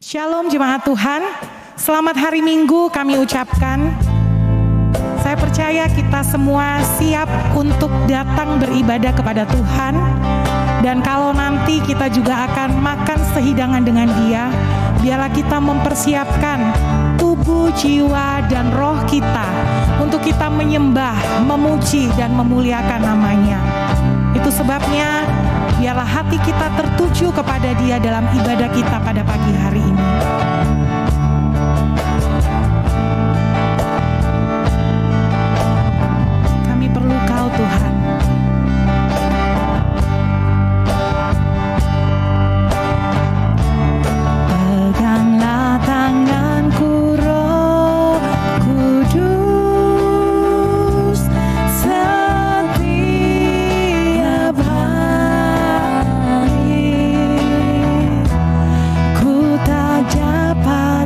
Shalom jemaat Tuhan, selamat hari Minggu kami ucapkan. Saya percaya kita semua siap untuk datang beribadah kepada Tuhan. Dan kalau nanti kita juga akan makan sehidangan dengan Dia, biarlah kita mempersiapkan tubuh, jiwa, dan roh kita untuk kita menyembah, memuji, dan memuliakan nama-Nya. Itu sebabnya biarlah hati kita tertuju kepada Dia dalam ibadah kita pada pagi hari ini. Kami perlu Kau, Tuhan. Peganglah tanganku, Roh Kudus, setiap hari ku tak dapat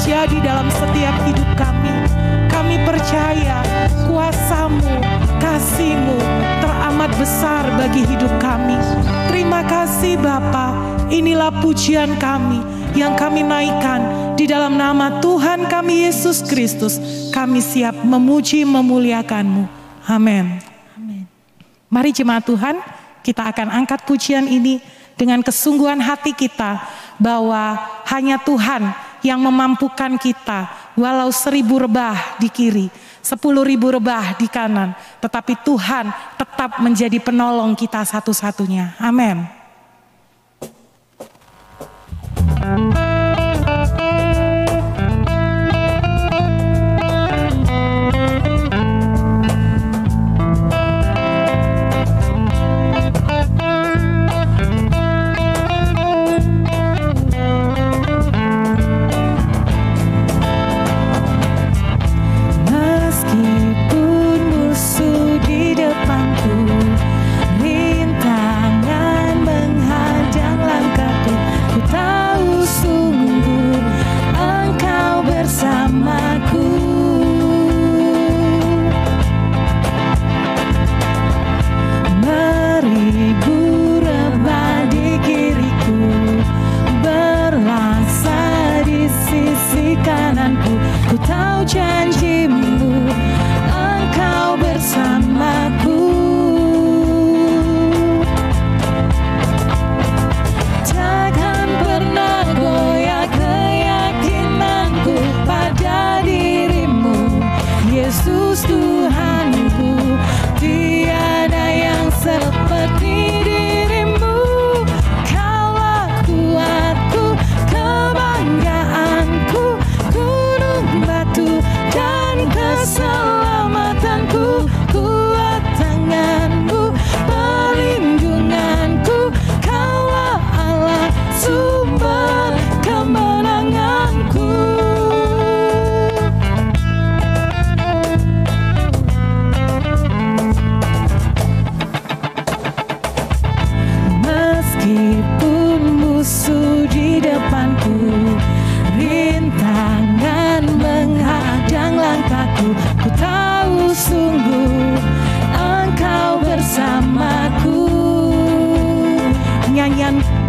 terjadi dalam setiap hidup kami. Kami percaya kuasa-Mu, kasih-Mu teramat besar bagi hidup kami. Terima kasih Bapa, inilah pujian kami yang kami naikkan di dalam nama Tuhan kami Yesus Kristus. Kami siap memuji memuliakan-Mu. Amin. Mari jemaat Tuhan, kita akan angkat pujian ini dengan kesungguhan hati kita bahwa hanya Tuhan yang memampukan kita, walau 1000 rebah di kiri, 10.000 rebah di kanan, tetapi Tuhan tetap menjadi penolong kita satu-satunya. Amin.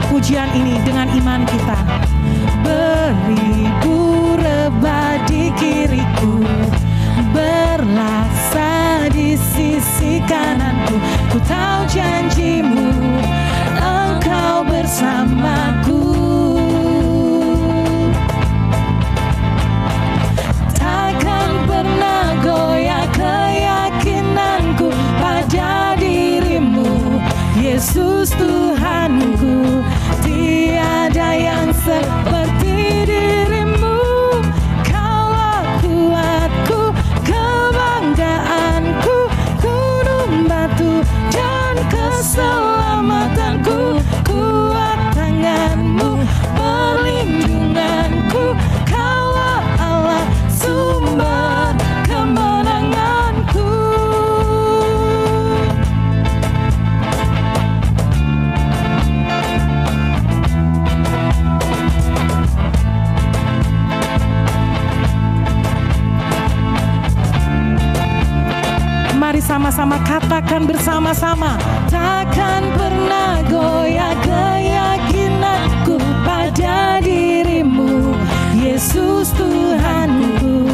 Pujian ini dengan iman kita. Beribu rebah di kiriku, berlaksa di sisi kananku. Ku tahu janji-Mu, Engkau bersamaku. Takkan pernah goyah keyakinanku pada diri-Mu, Yesus Tuhanku. Tiada yang seperti diri-Mu, Kaulah kuatku, kebanggaanku, gunung batu dan keselamatanku. Kuat tangan-Mu, perlindunganku, Kaulah Allah, sumber kemenanganku. Mari sama-sama katakan bersama-sama. Takkan pernah goyah keyakinanku pada diri-Mu, Yesus Tuhanku.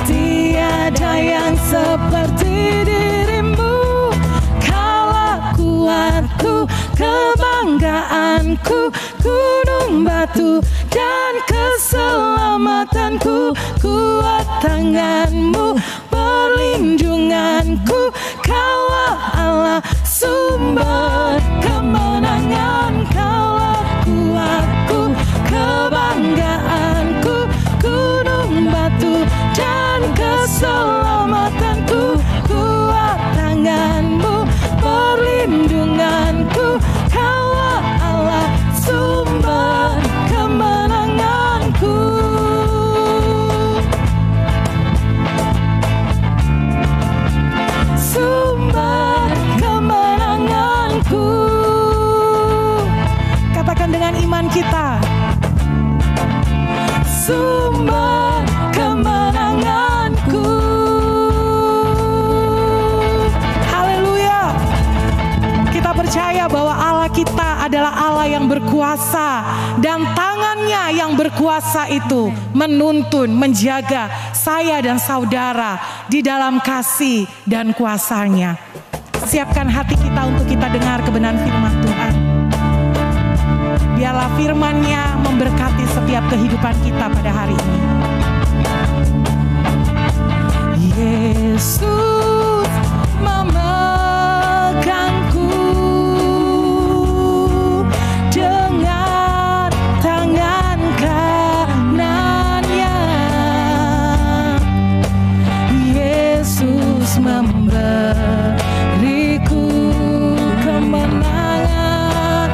Tiada yang seperti diri-Mu, Kaulah kuatku, kebanggaanku, gunung batu dan keselamatanku. Kuat tangan-Mu, perlindunganku, Kaulah Allah, sumber kemenangan. Kaulah kuatku, kebanggaanku, gunung batu dan keselamatanku. Kuat tangan-Mu, perlindunganku, Kaulah Allah, sumber kemenanganku. adalah Allah yang berkuasa, dan tangannya yang berkuasa itu menuntun, menjaga saya dan saudara di dalam kasih dan kuasanya. Siapkan hati kita untuk kita dengar kebenaran firman Tuhan. Biarlah firman-Nya memberkati setiap kehidupan kita pada hari ini. Yesus memegangku dengan tangan kanannya. Yesus memberiku kemenangan,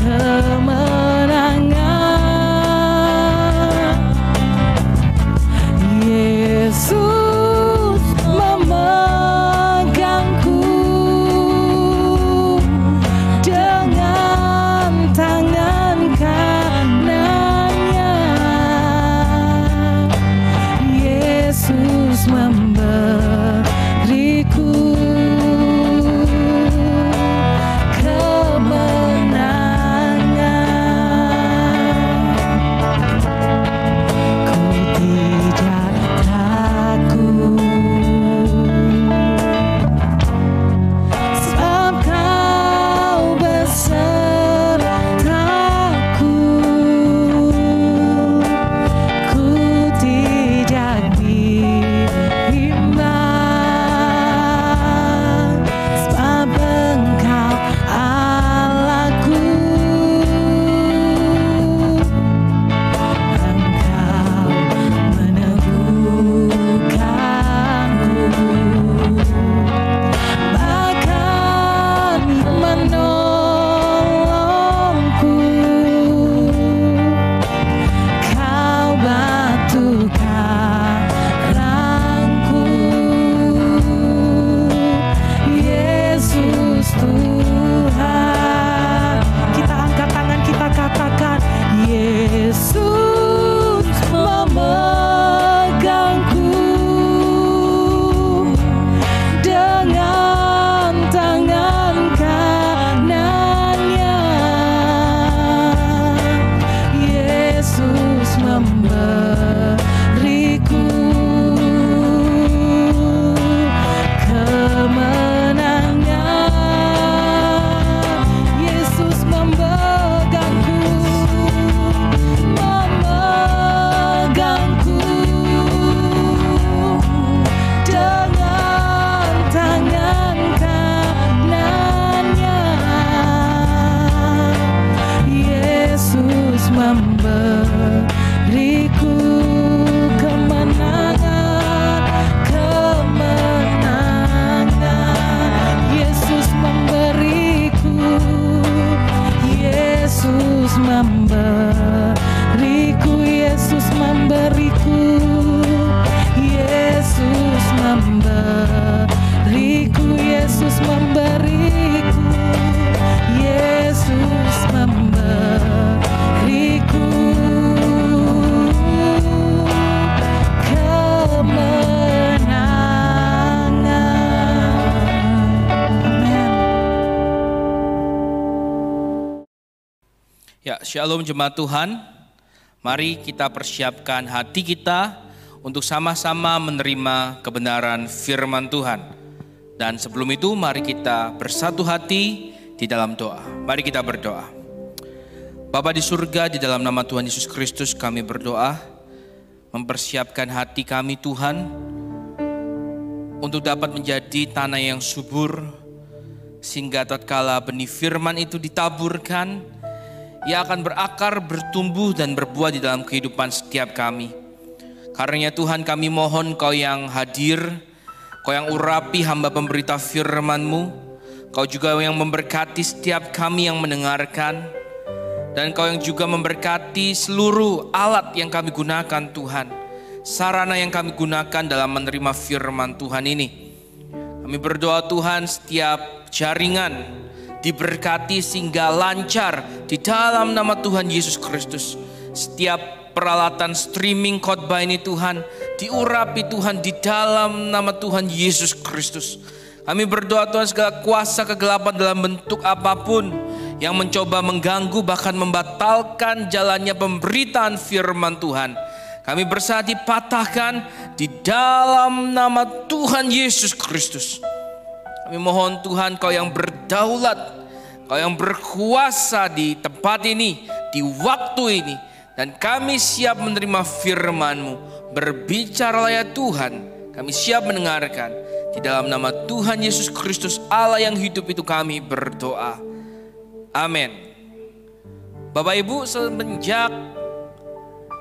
kemenangan. Yesus memegangku dengan tangan kanannya. Yesus memberiku Ya, Shalom jemaat Tuhan. Mari kita persiapkan hati kita untuk sama-sama menerima kebenaran firman Tuhan. Dan sebelum itu mari kita bersatu hati di dalam doa. Mari kita berdoa. Bapa di surga, di dalam nama Tuhan Yesus Kristus kami berdoa, mempersiapkan hati kami Tuhan untuk dapat menjadi tanah yang subur, sehingga tatkala benih firman itu ditaburkan, ia akan berakar, bertumbuh dan berbuah di dalam kehidupan setiap kami. Karenanya Tuhan kami mohon Kau yang hadir, Kau yang urapi hamba pemberita firman-Mu, Kau juga yang memberkati setiap kami yang mendengarkan, dan Kau yang juga memberkati seluruh alat yang kami gunakan Tuhan, sarana yang kami gunakan dalam menerima firman Tuhan ini. Kami berdoa Tuhan setiap jaringan diberkati sehingga lancar di dalam nama Tuhan Yesus Kristus. Setiap peralatan streaming khotbah ini Tuhan diurapi Tuhan di dalam nama Tuhan Yesus Kristus. Kami berdoa Tuhan segala kuasa kegelapan dalam bentuk apapun yang mencoba mengganggu bahkan membatalkan jalannya pemberitaan firman Tuhan. Kami bersatu dipatahkan di dalam nama Tuhan Yesus Kristus. Kami mohon Tuhan, Kau yang berdaulat, Kau yang berkuasa di tempat ini, di waktu ini. Dan kami siap menerima firman-Mu. Berbicaralah ya Tuhan, kami siap mendengarkan. Di dalam nama Tuhan Yesus Kristus Allah yang hidup itu kami berdoa. Amin. Bapak Ibu, semenjak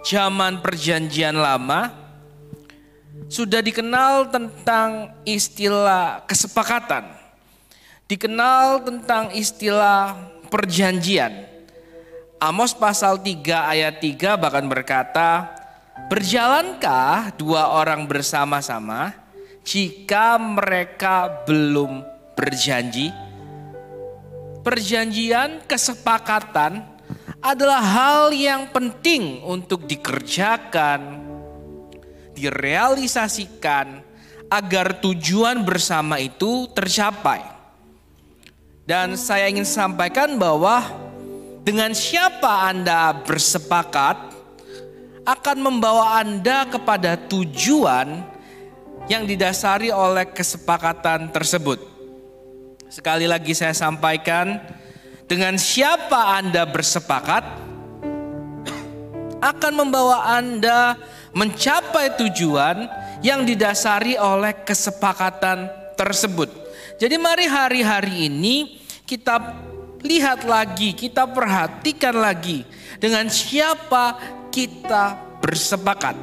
zaman perjanjian lama sudah dikenal tentang istilah kesepakatan, dikenal tentang istilah perjanjian. Amos pasal 3 ayat 3 bahkan berkata, berjalankah dua orang bersama-sama jika mereka belum berjanji? Perjanjian, kesepakatan adalah hal yang penting untuk dikerjakan, direalisasikan agar tujuan bersama itu tercapai. Dan saya ingin sampaikan bahwa dengan siapa Anda bersepakat akan membawa Anda kepada tujuan yang didasari oleh kesepakatan tersebut. Sekali lagi saya sampaikan, dengan siapa Anda bersepakat akan membawa Anda mencapai tujuan yang didasari oleh kesepakatan tersebut. Jadi mari hari-hari ini kita lihat lagi, kita perhatikan lagi dengan siapa kita bersepakat.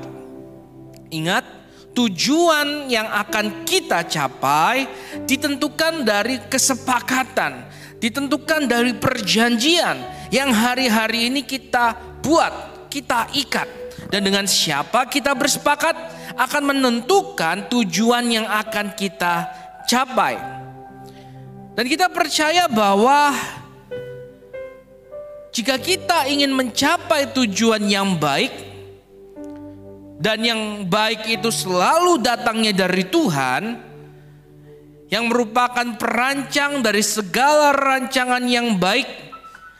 Ingat, tujuan yang akan kita capai ditentukan dari kesepakatan, ditentukan dari perjanjian yang hari-hari ini kita buat, kita ikat. Dan dengan siapa kita bersepakat akan menentukan tujuan yang akan kita capai. Dan kita percaya bahwa jika kita ingin mencapai tujuan yang baik, dan yang baik itu selalu datangnya dari Tuhan, yang merupakan perancang dari segala rancangan yang baik,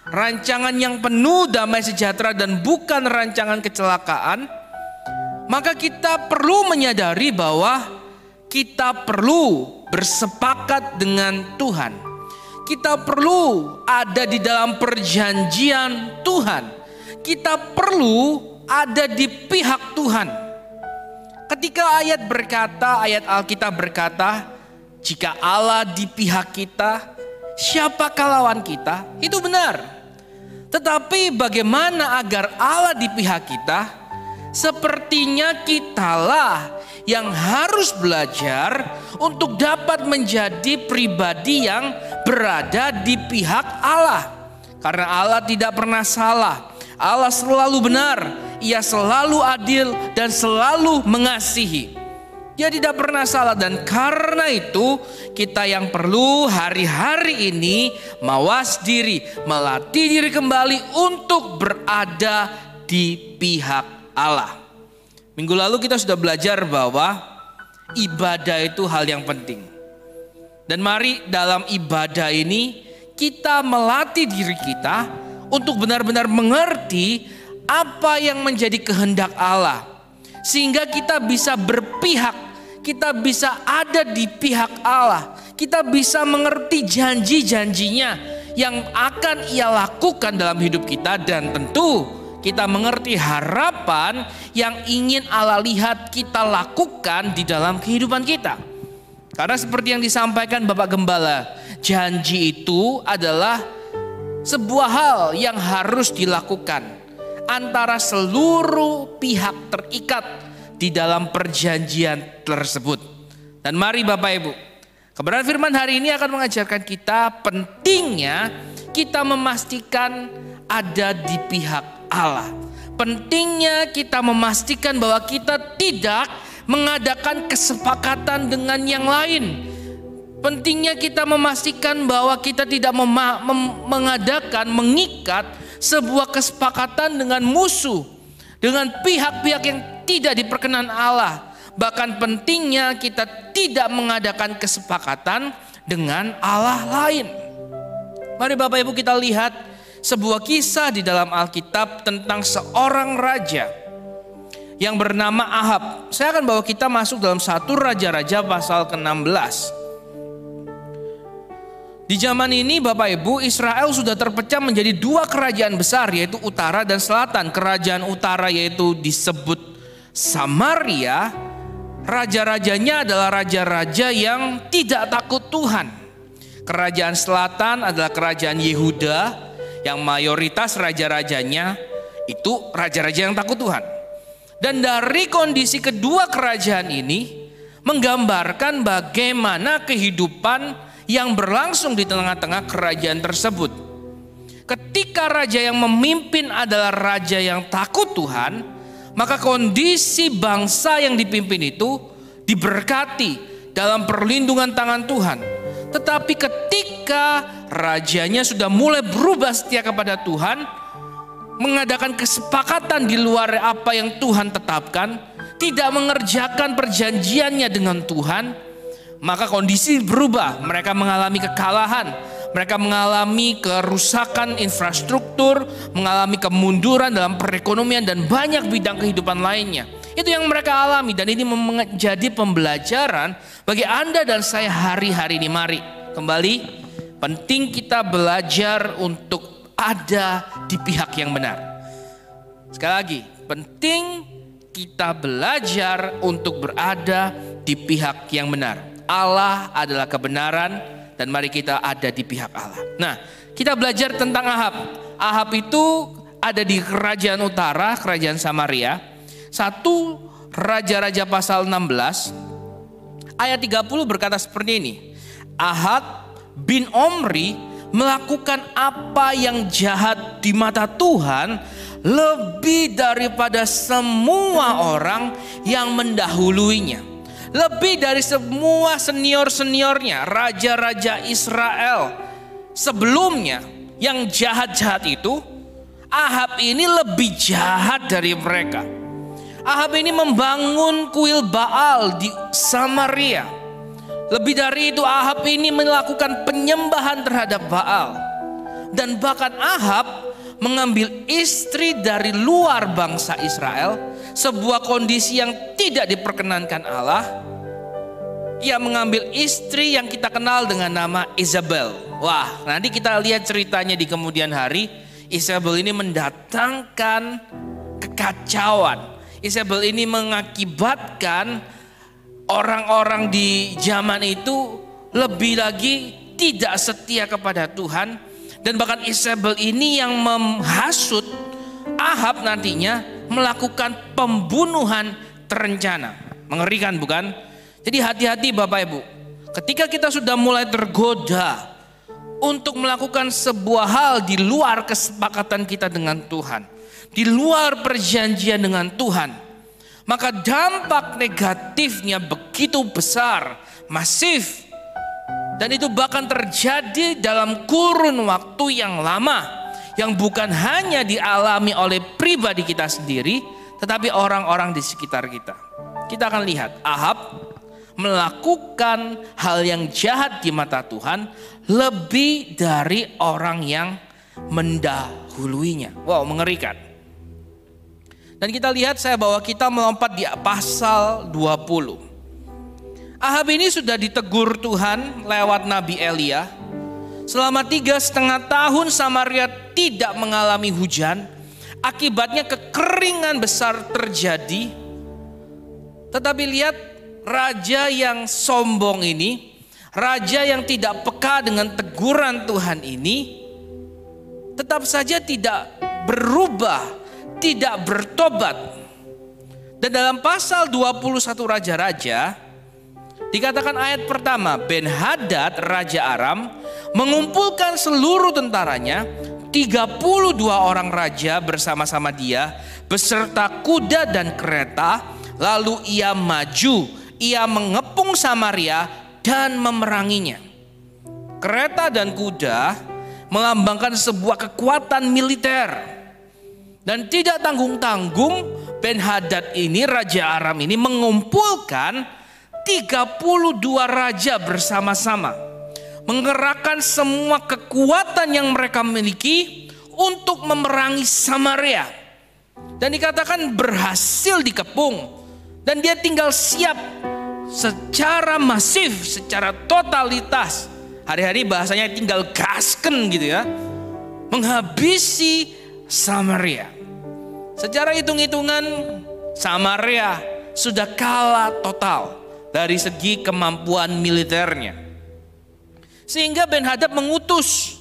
rancangan yang penuh damai sejahtera dan bukan rancangan kecelakaan, maka kita perlu menyadari bahwa kita perlu bersepakat dengan Tuhan. Kita perlu ada di dalam perjanjian Tuhan. Kita perlu ada di pihak Tuhan. Ketika ayat Alkitab berkata, jika Allah di pihak kita, siapakah lawan kita? Itu benar. Tetapi bagaimana agar Allah di pihak kita? Sepertinya kitalah yang harus belajar untuk dapat menjadi pribadi yang berada di pihak Allah. Karena Allah tidak pernah salah. Allah selalu benar, Ia selalu adil dan selalu mengasihi. Dia tidak pernah salah, dan karena itu kita yang perlu hari-hari ini mawas diri, melatih diri kembali untuk berada di pihak Allah. Minggu lalu kita sudah belajar bahwa ibadah itu hal yang penting. Dan mari dalam ibadah ini kita melatih diri kita untuk benar-benar mengerti apa yang menjadi kehendak Allah. Sehingga kita bisa berpihak, kita bisa ada di pihak Allah. Kita bisa mengerti janji-janjinya yang akan Ia lakukan dalam hidup kita. Dan tentu kita mengerti harapan yang ingin Allah lihat kita lakukan di dalam kehidupan kita. Karena seperti yang disampaikan Bapak Gembala, janji itu adalah sebuah hal yang harus dilakukan antara seluruh pihak terikat di dalam perjanjian tersebut. Dan mari Bapak Ibu, kebenaran firman hari ini akan mengajarkan kita pentingnya kita memastikan ada di pihak Allah. Pentingnya kita memastikan bahwa kita tidak mengadakan kesepakatan dengan yang lain. Pentingnya kita memastikan bahwa kita tidak mengikat sebuah kesepakatan dengan musuh, dengan pihak-pihak yang tidak diperkenan Allah. Bahkan pentingnya kita tidak mengadakan kesepakatan dengan Allah lain. Mari Bapak Ibu kita lihat sebuah kisah di dalam Alkitab tentang seorang raja yang bernama Ahab. Saya akan bawa kita masuk dalam 1 Raja-Raja pasal ke-16. Di zaman ini Bapak Ibu, Israel sudah terpecah menjadi 2 kerajaan besar, yaitu utara dan selatan. Kerajaan utara yaitu disebut Samaria. Raja-rajanya adalah raja-raja yang tidak takut Tuhan. Kerajaan selatan adalah kerajaan Yehuda, yang mayoritas raja-rajanya itu raja-raja yang takut Tuhan. Dan dari kondisi kedua kerajaan ini menggambarkan bagaimana kehidupan yang berlangsung di tengah-tengah kerajaan tersebut. Ketika raja yang memimpin adalah raja yang takut Tuhan, maka kondisi bangsa yang dipimpin itu diberkati dalam perlindungan tangan Tuhan. Tetapi ketika rajanya sudah mulai berubah setia kepada Tuhan, mengadakan kesepakatan di luar apa yang Tuhan tetapkan, tidak mengerjakan perjanjiannya dengan Tuhan, maka kondisi berubah. Mereka mengalami kekalahan, mereka mengalami kerusakan infrastruktur, mengalami kemunduran dalam perekonomian dan banyak bidang kehidupan lainnya. Itu yang mereka alami, dan ini menjadi pembelajaran bagi Anda dan saya hari-hari ini. Mari kembali, penting kita belajar untuk ada di pihak yang benar. Sekali lagi, penting kita belajar untuk berada di pihak yang benar. Allah adalah kebenaran, dan mari kita ada di pihak Allah. Nah, kita belajar tentang Ahab. Ahab itu ada di kerajaan utara, kerajaan Samaria. 1 Raja-Raja pasal 16 ayat 30 berkata seperti ini. Ahab bin Omri melakukan apa yang jahat di mata Tuhan lebih daripada semua orang yang mendahuluinya. Lebih dari semua senior-seniornya, raja-raja Israel sebelumnya yang jahat-jahat itu, Ahab ini lebih jahat dari mereka. Ahab ini membangun kuil Baal di Samaria. Lebih dari itu, Ahab ini melakukan penyembahan terhadap Baal. Dan bahkan Ahab mengambil istri dari luar bangsa Israel, sebuah kondisi yang tidak diperkenankan Allah. Ia mengambil istri yang kita kenal dengan nama Isabel. Wah, nanti kita lihat ceritanya di kemudian hari. Isabel ini mendatangkan kekacauan. Isabel ini mengakibatkan orang-orang di zaman itu lebih lagi tidak setia kepada Tuhan. Dan bahkan Isabel ini yang menghasut Ahab nantinya melakukan pembunuhan terencana. Mengerikan bukan? Jadi hati-hati Bapak Ibu. Ketika kita sudah mulai tergoda untuk melakukan sebuah hal di luar kesepakatan kita dengan Tuhan, di luar perjanjian dengan Tuhan, maka dampak negatifnya begitu besar, masif. Dan itu bahkan terjadi dalam kurun waktu yang lama, yang bukan hanya dialami oleh pribadi kita sendiri, tetapi orang-orang di sekitar kita. Kita akan lihat Ahab melakukan hal yang jahat di mata Tuhan lebih dari orang yang mendahuluinya. Wow, mengerikan. Dan kita lihat, saya bawa kita melompat di pasal 20. Ahab ini sudah ditegur Tuhan lewat Nabi Elia. Selama 3,5 tahun Samaria tidak mengalami hujan. Akibatnya kekeringan besar terjadi. Tetapi lihat, raja yang sombong ini, raja yang tidak peka dengan teguran Tuhan ini, tetap saja tidak berubah, tidak bertobat. Dan dalam pasal 21 Raja-Raja dikatakan ayat pertama, Ben-Hadad Raja Aram mengumpulkan seluruh tentaranya, 32 orang raja bersama-sama dia, beserta kuda dan kereta. Lalu ia maju, ia mengepung Samaria dan memeranginya. Kereta dan kuda melambangkan sebuah kekuatan militer. Dan tidak tanggung-tanggung, Ben-Hadad ini, Raja Aram ini mengumpulkan 32 raja bersama-sama, mengerahkan semua kekuatan yang mereka miliki untuk memerangi Samaria. Dan dikatakan berhasil dikepung. Dan dia tinggal siap secara masif, secara totalitas. Hari-hari bahasanya tinggal gasken gitu ya. Menghabisi Samaria. Secara hitung-hitungan Samaria sudah kalah total dari segi kemampuan militernya. Sehingga Ben-Hadad mengutus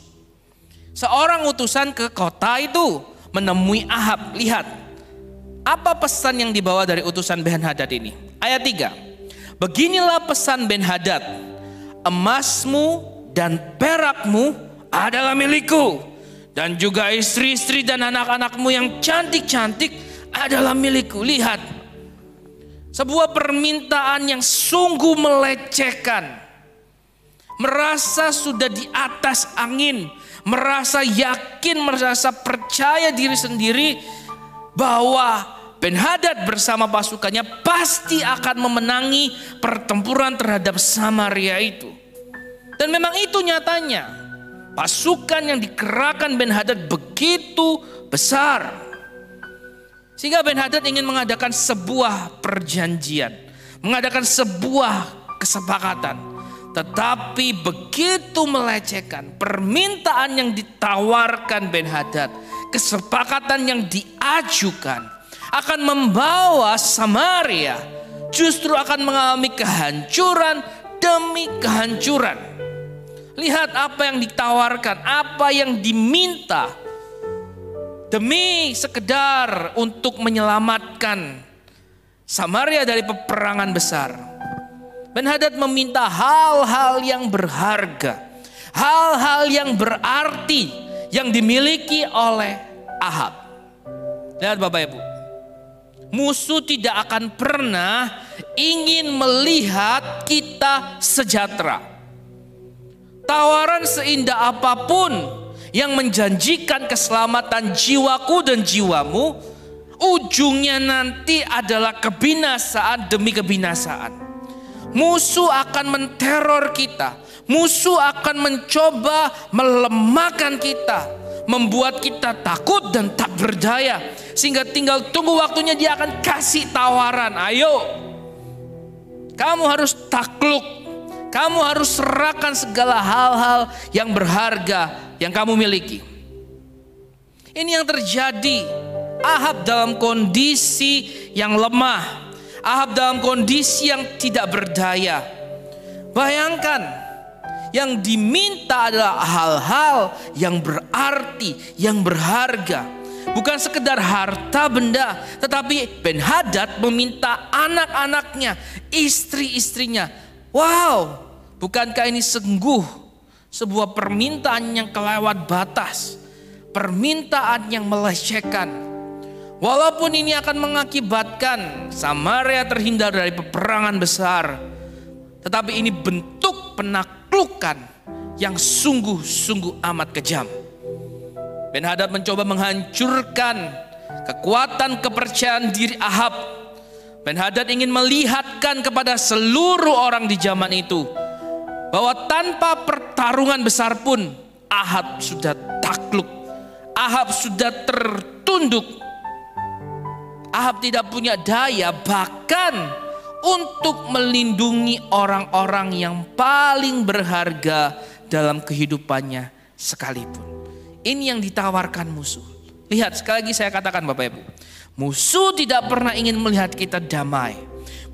seorang utusan ke kota itu menemui Ahab. Lihat, apa pesan yang dibawa dari utusan Ben-Hadad ini? Ayat 3. Beginilah pesan Ben-Hadad, emasmu dan perakmu adalah milikku, dan juga istri-istri dan anak-anakmu yang cantik-cantik adalah milikku. Lihat, sebuah permintaan yang sungguh melecehkan. Merasa sudah di atas angin, merasa yakin, merasa percaya diri sendiri bahwa Ben-Hadad bersama pasukannya pasti akan memenangi pertempuran terhadap Samaria itu. Dan memang itu nyatanya. Pasukan yang dikerahkan Ben-Hadad begitu besar. Sehingga Ben-Hadad ingin mengadakan sebuah perjanjian, mengadakan sebuah kesepakatan. Tetapi begitu melecehkan permintaan yang ditawarkan Ben-Hadad, kesepakatan yang diajukan akan membawa Samaria justru akan mengalami kehancuran demi kehancuran. Lihat apa yang ditawarkan, apa yang diminta demi sekedar untuk menyelamatkan Samaria dari peperangan besar. Ben-Hadad meminta hal-hal yang berharga, hal-hal yang berarti yang dimiliki oleh Ahab. Lihat Bapak Ibu, musuh tidak akan pernah ingin melihat kita sejahtera. Tawaran seindah apapun yang menjanjikan keselamatan jiwaku dan jiwamu, ujungnya nanti adalah kebinasaan demi kebinasaan. Musuh akan menteror kita. Musuh akan mencoba melemahkan kita, membuat kita takut dan tak berdaya, sehingga tinggal tunggu waktunya dia akan kasih tawaran. Ayo, kamu harus takluk, kamu harus serahkan segala hal-hal yang berharga yang kamu miliki. Ini yang terjadi. Ahab dalam kondisi yang lemah, Ahab dalam kondisi yang tidak berdaya. Bayangkan, yang diminta adalah hal-hal yang berarti, yang berharga. Bukan sekedar harta benda, tetapi Ben-Hadad meminta anak-anaknya, istri-istrinya. Wow, bukankah ini sungguh sebuah permintaan yang kelewat batas, permintaan yang melecehkan. Walaupun ini akan mengakibatkan Samaria terhindar dari peperangan besar, tetapi ini bentuk penaklukan yang sungguh-sungguh amat kejam. Ben-Hadad mencoba menghancurkan kekuatan kepercayaan diri Ahab. Ben-Hadad ingin melihatkan kepada seluruh orang di zaman itu bahwa tanpa pertarungan besar pun Ahab sudah takluk, Ahab sudah tertunduk. Ahab tidak punya daya bahkan untuk melindungi orang-orang yang paling berharga dalam kehidupannya sekalipun. Ini yang ditawarkan musuh. Lihat, sekali lagi saya katakan Bapak Ibu, musuh tidak pernah ingin melihat kita damai.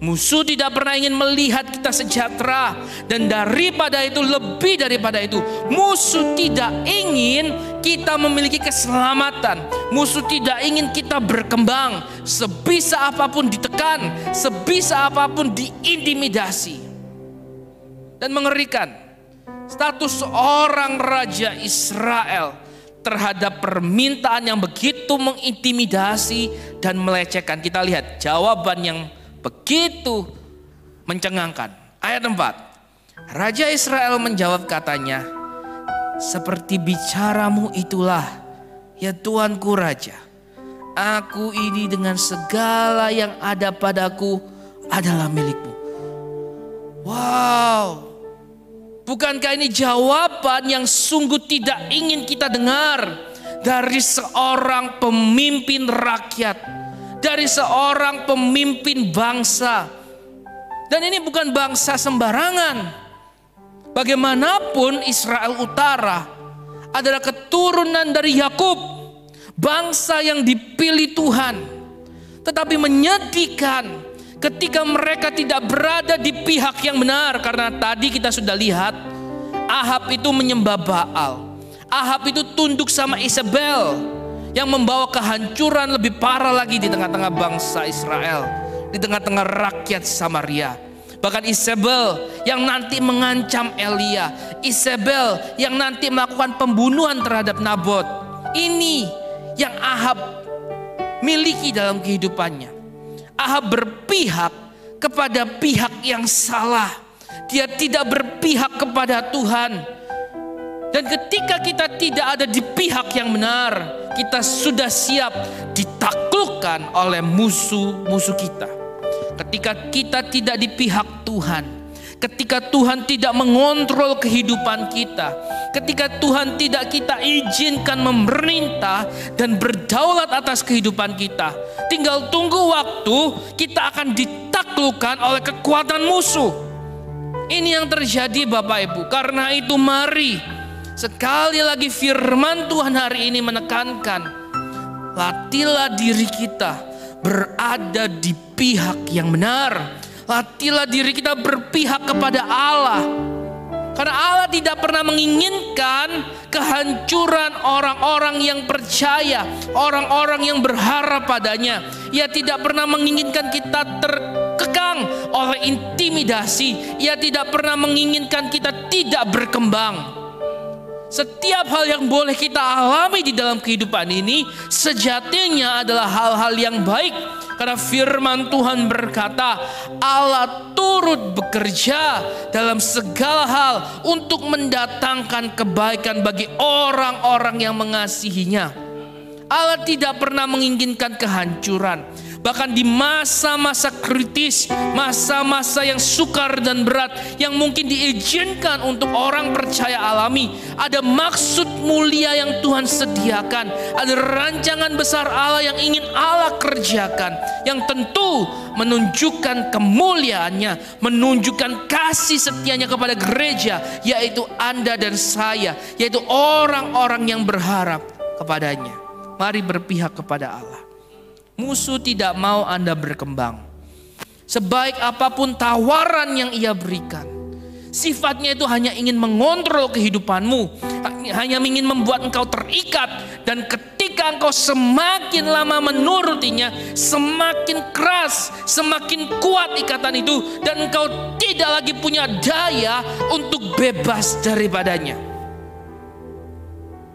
Musuh tidak pernah ingin melihat kita sejahtera. Dan daripada itu, lebih daripada itu, musuh tidak ingin kita memiliki keselamatan. Musuh tidak ingin kita berkembang. Sebisa apapun ditekan, sebisa apapun diintimidasi. Dan mengerikan, status seorang raja Israel terhadap permintaan yang begitu mengintimidasi dan melecehkan. Kita lihat jawaban yang begitu mencengangkan. Ayat 4. Raja Israel menjawab katanya, seperti bicaramu itulah, ya Tuanku Raja. Aku ini dengan segala yang ada padaku adalah milikmu. Wow. Bukankah ini jawaban yang sungguh tidak ingin kita dengar dari seorang pemimpin rakyat, dari seorang pemimpin bangsa. Dan ini bukan bangsa sembarangan. Bagaimanapun Israel Utara adalah keturunan dari Yakub, bangsa yang dipilih Tuhan. Tetapi menyedihkan ketika mereka tidak berada di pihak yang benar. Karena tadi kita sudah lihat Ahab itu menyembah Baal. Ahab itu tunduk sama Isabel yang membawa kehancuran lebih parah lagi di tengah-tengah bangsa Israel, di tengah-tengah rakyat Samaria. Bahkan Isabel yang nanti mengancam Elia, Isabel yang nanti melakukan pembunuhan terhadap Nabot. Ini yang Ahab miliki dalam kehidupannya. Ahab berpihak kepada pihak yang salah. Dia tidak berpihak kepada Tuhan. Dan ketika kita tidak ada di pihak yang benar, kita sudah siap ditaklukkan oleh musuh-musuh kita. Ketika kita tidak di pihak Tuhan, ketika Tuhan tidak mengontrol kehidupan kita, ketika Tuhan tidak kita izinkan memerintah dan berdaulat atas kehidupan kita, tinggal tunggu waktu kita akan ditaklukkan oleh kekuatan musuh. Ini yang terjadi Bapak Ibu. Karena itu mari sekali lagi firman Tuhan hari ini menekankan, latihlah diri kita berada di pihak yang benar. Latihlah diri kita berpihak kepada Allah. Karena Allah tidak pernah menginginkan kehancuran orang-orang yang percaya, orang-orang yang berharap padanya. Ia tidak pernah menginginkan kita terkekang oleh intimidasi. Ia tidak pernah menginginkan kita tidak berkembang. Setiap hal yang boleh kita alami di dalam kehidupan ini sejatinya adalah hal-hal yang baik. Karena firman Tuhan berkata, Allah turut bekerja dalam segala hal untuk mendatangkan kebaikan bagi orang-orang yang mengasihinya. Allah tidak pernah menginginkan kehancuran. Bahkan di masa-masa kritis, masa-masa yang sukar dan berat, yang mungkin diizinkan untuk orang percaya alami, ada maksud mulia yang Tuhan sediakan. Ada rancangan besar Allah yang ingin Allah kerjakan, yang tentu menunjukkan kemuliaannya, menunjukkan kasih setianya kepada gereja, yaitu Anda dan saya, yaitu orang-orang yang berharap kepadanya. Mari berpihak kepada Allah. Musuh tidak mau Anda berkembang. Sebaik apapun tawaran yang ia berikan, sifatnya itu hanya ingin mengontrol kehidupanmu, hanya ingin membuat engkau terikat. Dan ketika engkau semakin lama menurutinya, semakin keras, semakin kuat ikatan itu, dan engkau tidak lagi punya daya untuk bebas daripadanya.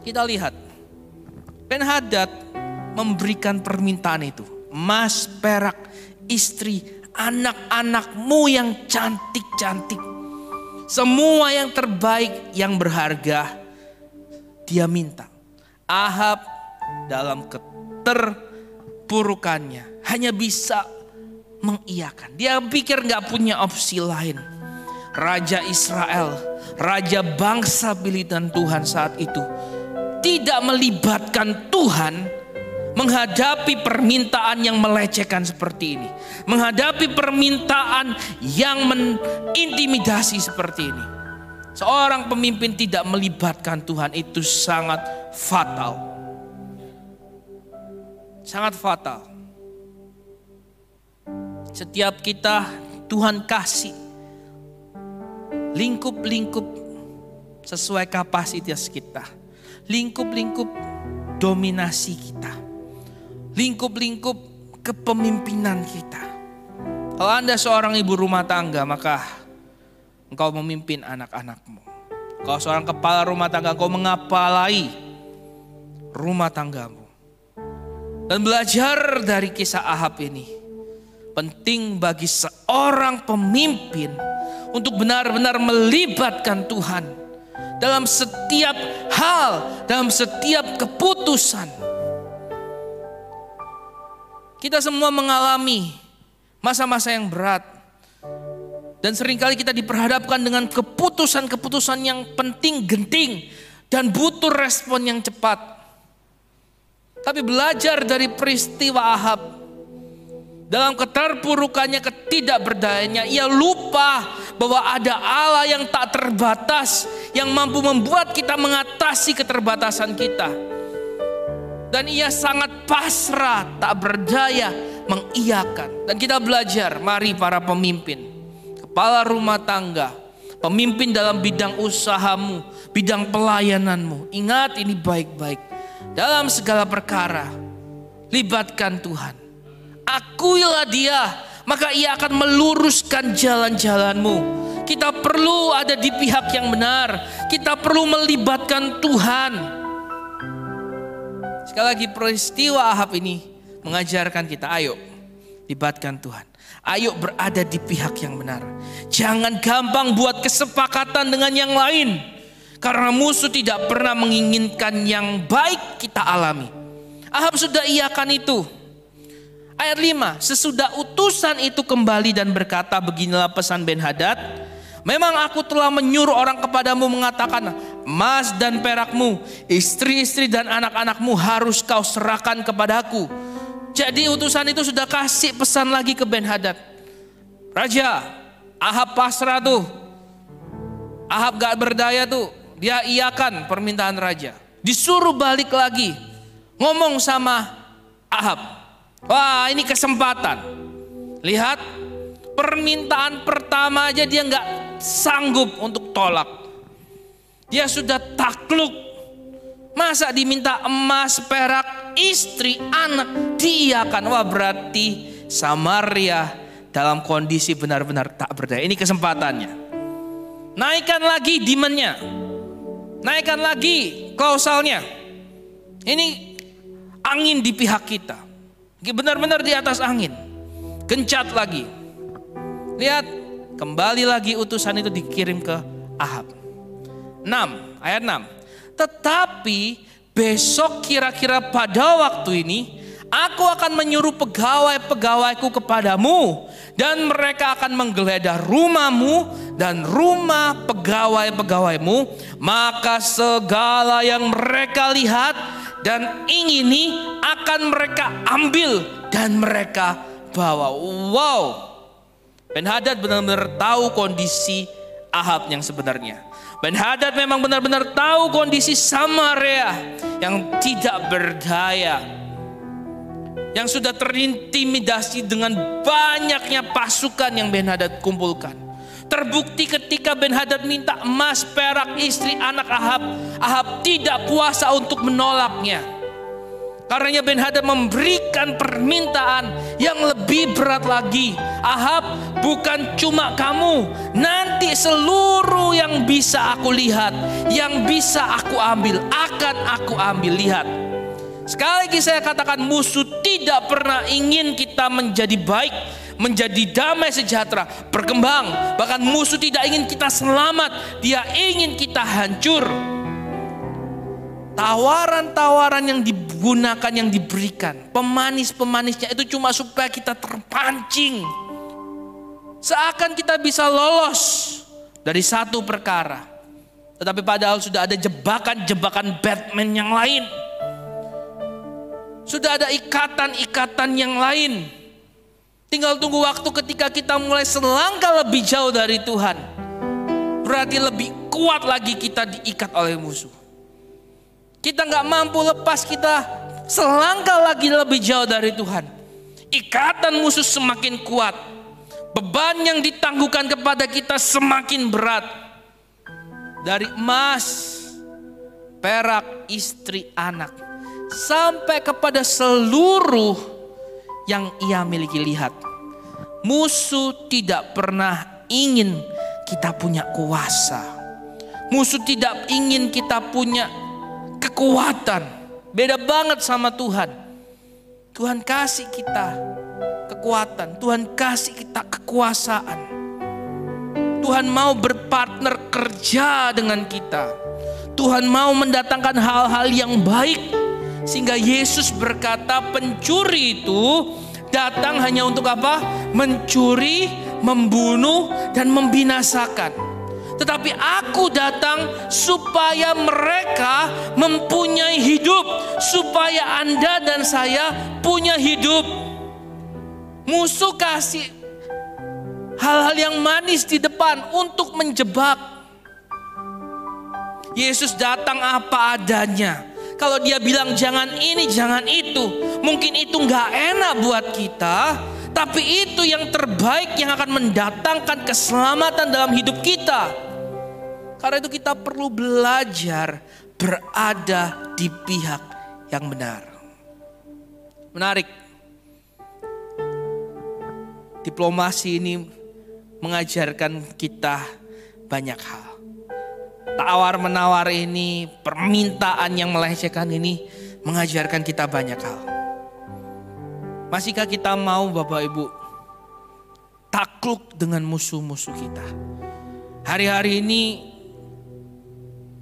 Kita lihat Ben-Hadad memberikan permintaan itu. Emas, perak, istri, anak-anakmu yang cantik-cantik, semua yang terbaik, yang berharga, dia minta. Ahab dalam keterpurukannya hanya bisa mengiyakan. Dia pikir gak punya opsi lain. Raja Israel, raja bangsa pilihan Tuhan saat itu, tidak melibatkan Tuhan menghadapi permintaan yang melecehkan seperti ini, menghadapi permintaan yang mengintimidasi seperti ini. Seorang pemimpin tidak melibatkan Tuhan itu sangat fatal. Sangat fatal. Setiap kita Tuhan kasih lingkup-lingkup sesuai kapasitas kita, lingkup-lingkup dominasi kita, lingkup-lingkup kepemimpinan kita. Kalau Anda seorang ibu rumah tangga, maka engkau memimpin anak-anakmu. Kalau seorang kepala rumah tangga, engkau mengepalai rumah tanggamu. Dan belajar dari kisah Ahab ini, penting bagi seorang pemimpin untuk benar-benar melibatkan Tuhan dalam setiap hal, dalam setiap keputusan. Kita semua mengalami masa-masa yang berat. Dan seringkali kita diperhadapkan dengan keputusan-keputusan yang penting, genting, dan butuh respon yang cepat. Tapi belajar dari peristiwa Ahab, dalam keterpurukannya, ketidakberdayanya, ia lupa bahwa ada Allah yang tak terbatas, yang mampu membuat kita mengatasi keterbatasan kita. Dan ia sangat pasrah, tak berdaya, mengiyakan. Dan kita belajar, mari para pemimpin, kepala rumah tangga, pemimpin dalam bidang usahamu, bidang pelayananmu, ingat ini baik-baik. Dalam segala perkara, libatkan Tuhan. Akuilah Dia, maka Ia akan meluruskan jalan-jalanmu. Kita perlu ada di pihak yang benar. Kita perlu melibatkan Tuhan. Sekali lagi, peristiwa Ahab ini mengajarkan kita, ayo libatkan Tuhan. Ayo berada di pihak yang benar. Jangan gampang buat kesepakatan dengan yang lain, karena musuh tidak pernah menginginkan yang baik kita alami. Ahab sudah iakan itu. Ayat 5, sesudah utusan itu kembali dan berkata, beginilah pesan Ben-Hadad, memang aku telah menyuruh orang kepadamu mengatakan, emas dan perakmu, istri-istri dan anak-anakmu harus kau serahkan kepadaku. Jadi utusan itu sudah kasih pesan lagi ke Ben-Hadad. Raja, Ahab pasrah tuh. Ahab gak berdaya tuh. Dia iakan permintaan raja. Disuruh balik lagi, ngomong sama Ahab. Wah, ini kesempatan. Lihat, permintaan pertama aja dia gak sanggup untuk tolak. Dia sudah takluk. Masa diminta emas, perak, istri, anak, diiakan. Wah, berarti Samaria dalam kondisi benar-benar tak berdaya. Ini kesempatannya. Naikkan lagi demand-nya. Naikkan lagi klausalnya. Ini angin di pihak kita. Benar-benar di atas angin. Gencat lagi. Lihat, kembali lagi utusan itu dikirim ke Ahab. 6, ayat 6. Tetapi besok kira-kira pada waktu ini, aku akan menyuruh pegawai-pegawaiku kepadamu, dan mereka akan menggeledah rumahmu dan rumah pegawai-pegawaimu. Maka segala yang mereka lihat dan ingini akan mereka ambil dan mereka bawa. Wow, Ben-Hadad benar-benar tahu kondisi Ahab yang sebenarnya. Ben-Hadad memang benar-benar tahu kondisi Samaria yang tidak berdaya, yang sudah terintimidasi dengan banyaknya pasukan yang Ben-Hadad kumpulkan. Terbukti ketika Ben-Hadad minta emas, perak, istri, anak Ahab, Ahab tidak kuasa untuk menolaknya. Karenanya Ben-Hadad memberikan permintaan yang lebih berat lagi. Ahab, bukan cuma kamu, nanti seluruh yang bisa aku lihat, yang bisa aku ambil, akan aku ambil. Lihat, sekali lagi saya katakan, musuh tidak pernah ingin kita menjadi baik, menjadi damai sejahtera, berkembang. Bahkan musuh tidak ingin kita selamat, dia ingin kita hancur. Tawaran-tawaran yang digunakan, yang diberikan, pemanis-pemanisnya itu cuma supaya kita terpancing. Seakan kita bisa lolos dari satu perkara. Tetapi padahal sudah ada jebakan-jebakan Batman yang lain. Sudah ada ikatan-ikatan yang lain. Tinggal tunggu waktu ketika kita mulai selangkah lebih jauh dari Tuhan. Berarti lebih kuat lagi kita diikat oleh musuh. Kita gak mampu lepas, kita selangkah lagi lebih jauh dari Tuhan. Ikatan musuh semakin kuat. Beban yang ditangguhkan kepada kita semakin berat. Dari emas, perak, istri, anak, sampai kepada seluruh yang ia miliki. Lihat, musuh tidak pernah ingin kita punya kuasa. Musuh tidak ingin kita punya kekuatan. Beda banget sama Tuhan. Tuhan kasih kita kekuatan, Tuhan kasih kita kekuasaan. Tuhan mau berpartner kerja dengan kita. Tuhan mau mendatangkan hal-hal yang baik. Sehingga Yesus berkata, pencuri itu datang hanya untuk apa? Mencuri, membunuh, dan membinasakan. Tetapi aku datang supaya mereka mempunyai hidup, supaya Anda dan saya punya hidup. Musuh kasih hal-hal yang manis di depan untuk menjebak. Yesus datang apa adanya. Kalau dia bilang jangan ini, jangan itu, mungkin itu gak enak buat kita, tapi itu yang terbaik yang akan mendatangkan keselamatan dalam hidup kita. Karena itu kita perlu belajar berada di pihak yang benar. Menarik. Diplomasi ini mengajarkan kita banyak hal. Tawar-menawar ini, permintaan yang melecehkan ini mengajarkan kita banyak hal. Masihkah kita mau Bapak Ibu takluk dengan musuh-musuh kita? Hari-hari ini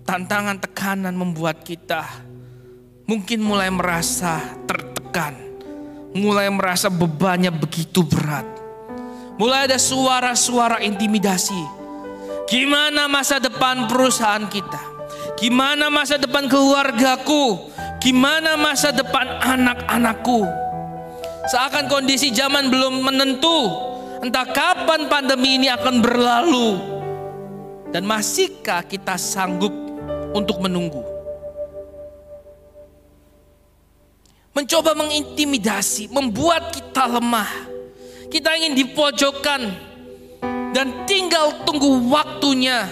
tantangan tekanan membuat kita mungkin mulai merasa tertekan, mulai merasa bebannya begitu berat. Mulai ada suara-suara intimidasi. Gimana masa depan perusahaan kita? Gimana masa depan keluargaku? Gimana masa depan anak-anakku? Seakan kondisi zaman belum menentu. Entah kapan pandemi ini akan berlalu. Dan masihkah kita sanggup untuk menunggu? Mencoba mengintimidasi, membuat kita lemah. Kita ingin dipojokkan dan tinggal tunggu waktunya.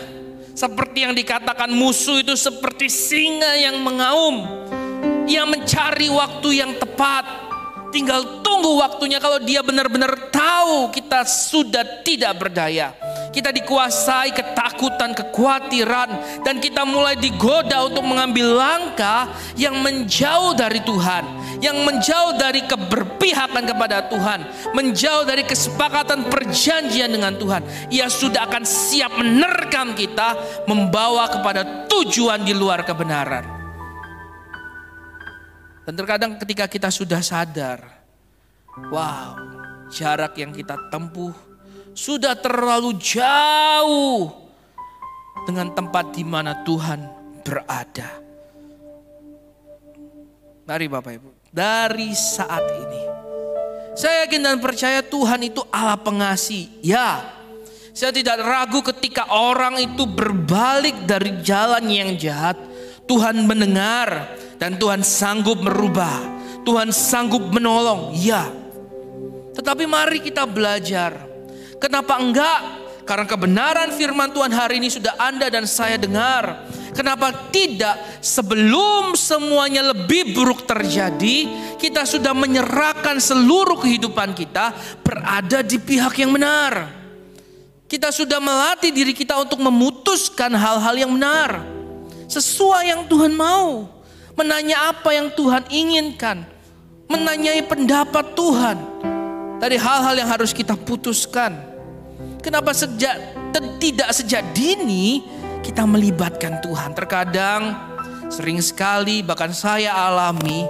Seperti yang dikatakan musuh itu seperti singa yang mengaum. Ia mencari waktu yang tepat. Tinggal tunggu waktunya kalau dia benar-benar tahu kita sudah tidak berdaya. Kita dikuasai ketakutan, kekhawatiran, dan kita mulai digoda untuk mengambil langkah yang menjauh dari Tuhan, yang menjauh dari keberpihakan kepada Tuhan, menjauh dari kesepakatan perjanjian dengan Tuhan. Ia sudah akan siap menerkam kita, membawa kepada tujuan di luar kebenaran. Dan terkadang ketika kita sudah sadar, wow, jarak yang kita tempuh sudah terlalu jauh dengan tempat di mana Tuhan berada. Mari Bapak Ibu, dari saat ini saya yakin dan percaya Tuhan itu Allah pengasih. Ya, saya tidak ragu ketika orang itu berbalik dari jalan yang jahat, Tuhan mendengar dan Tuhan sanggup merubah, Tuhan sanggup menolong. Ya, tetapi mari kita belajar. Kenapa enggak? Karena kebenaran firman Tuhan hari ini sudah Anda dan saya dengar. Kenapa tidak sebelum semuanya lebih buruk terjadi, kita sudah menyerahkan seluruh kehidupan kita berada di pihak yang benar. Kita sudah melatih diri kita untuk memutuskan hal-hal yang benar, sesuai yang Tuhan mau. Menanya apa yang Tuhan inginkan, menanyai pendapat Tuhan dari hal-hal yang harus kita putuskan. Kenapa tidak sejak dini kita melibatkan Tuhan? Terkadang sering sekali bahkan saya alami,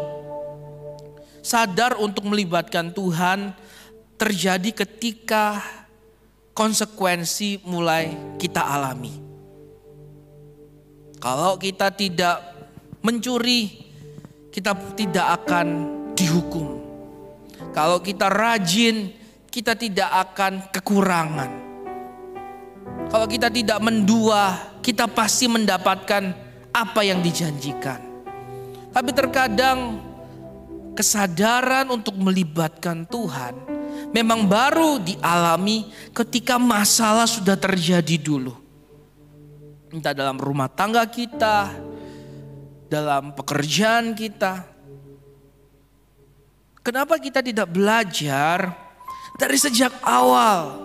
sadar untuk melibatkan Tuhan terjadi ketika konsekuensi mulai kita alami. Kalau kita tidak mencuri, kita tidak akan dihukum. Kalau kita rajin, kita tidak akan kekurangan. Kalau kita tidak mendua, kita pasti mendapatkan apa yang dijanjikan. Tapi terkadang kesadaran untuk melibatkan Tuhan memang baru dialami ketika masalah sudah terjadi dulu. Entah dalam rumah tangga kita, dalam pekerjaan kita. Kenapa kita tidak belajar dari sejak awal?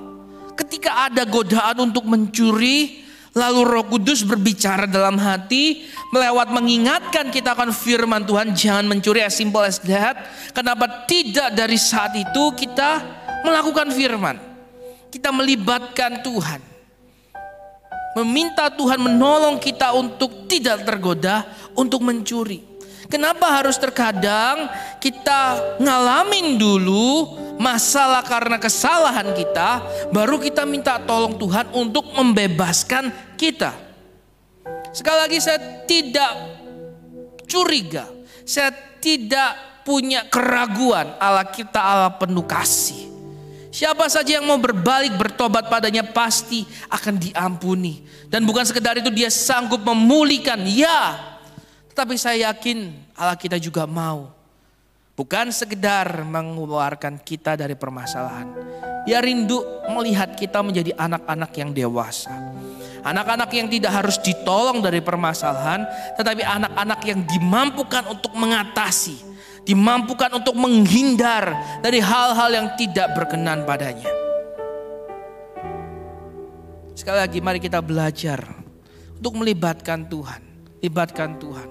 Ketika ada godaan untuk mencuri, lalu Roh Kudus berbicara dalam hati, melewat mengingatkan kita akan firman Tuhan, jangan mencuri, as simple as that. Kenapa tidak dari saat itu kita melakukan firman? Kita melibatkan Tuhan, meminta Tuhan menolong kita untuk tidak tergoda untuk mencuri. Kenapa harus terkadang kita ngalamin dulu, masalah karena kesalahan kita, baru kita minta tolong Tuhan untuk membebaskan kita. Sekali lagi, saya tidak curiga, saya tidak punya keraguan. Allah kita Allah penuh kasih. Siapa saja yang mau berbalik bertobat padanya pasti akan diampuni. Dan bukan sekedar itu, dia sanggup memulihkan, ya. Tetapi saya yakin Allah kita juga mau, bukan sekedar mengeluarkan kita dari permasalahan. Dia rindu melihat kita menjadi anak-anak yang dewasa. Anak-anak yang tidak harus ditolong dari permasalahan, tetapi anak-anak yang dimampukan untuk mengatasi, dimampukan untuk menghindar dari hal-hal yang tidak berkenan padanya. Sekali lagi, mari kita belajar untuk melibatkan Tuhan. Libatkan Tuhan.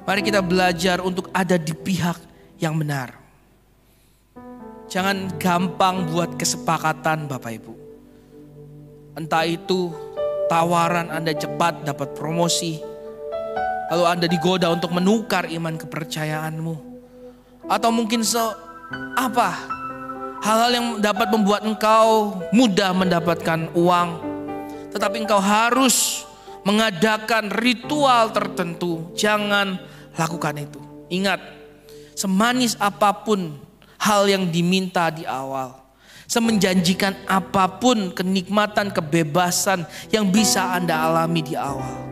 Mari kita belajar untuk ada di pihak yang benar. Jangan gampang buat kesepakatan Bapak Ibu. Entah itu tawaran Anda cepat dapat promosi, lalu Anda digoda untuk menukar iman kepercayaanmu. Atau mungkin hal-hal yang dapat membuat engkau mudah mendapatkan uang, tetapi engkau harus mengadakan ritual tertentu. Jangan lakukan itu. Ingat, semanis apapun hal yang diminta di awal, semenjanjikan apapun kenikmatan, kebebasan yang bisa Anda alami di awal,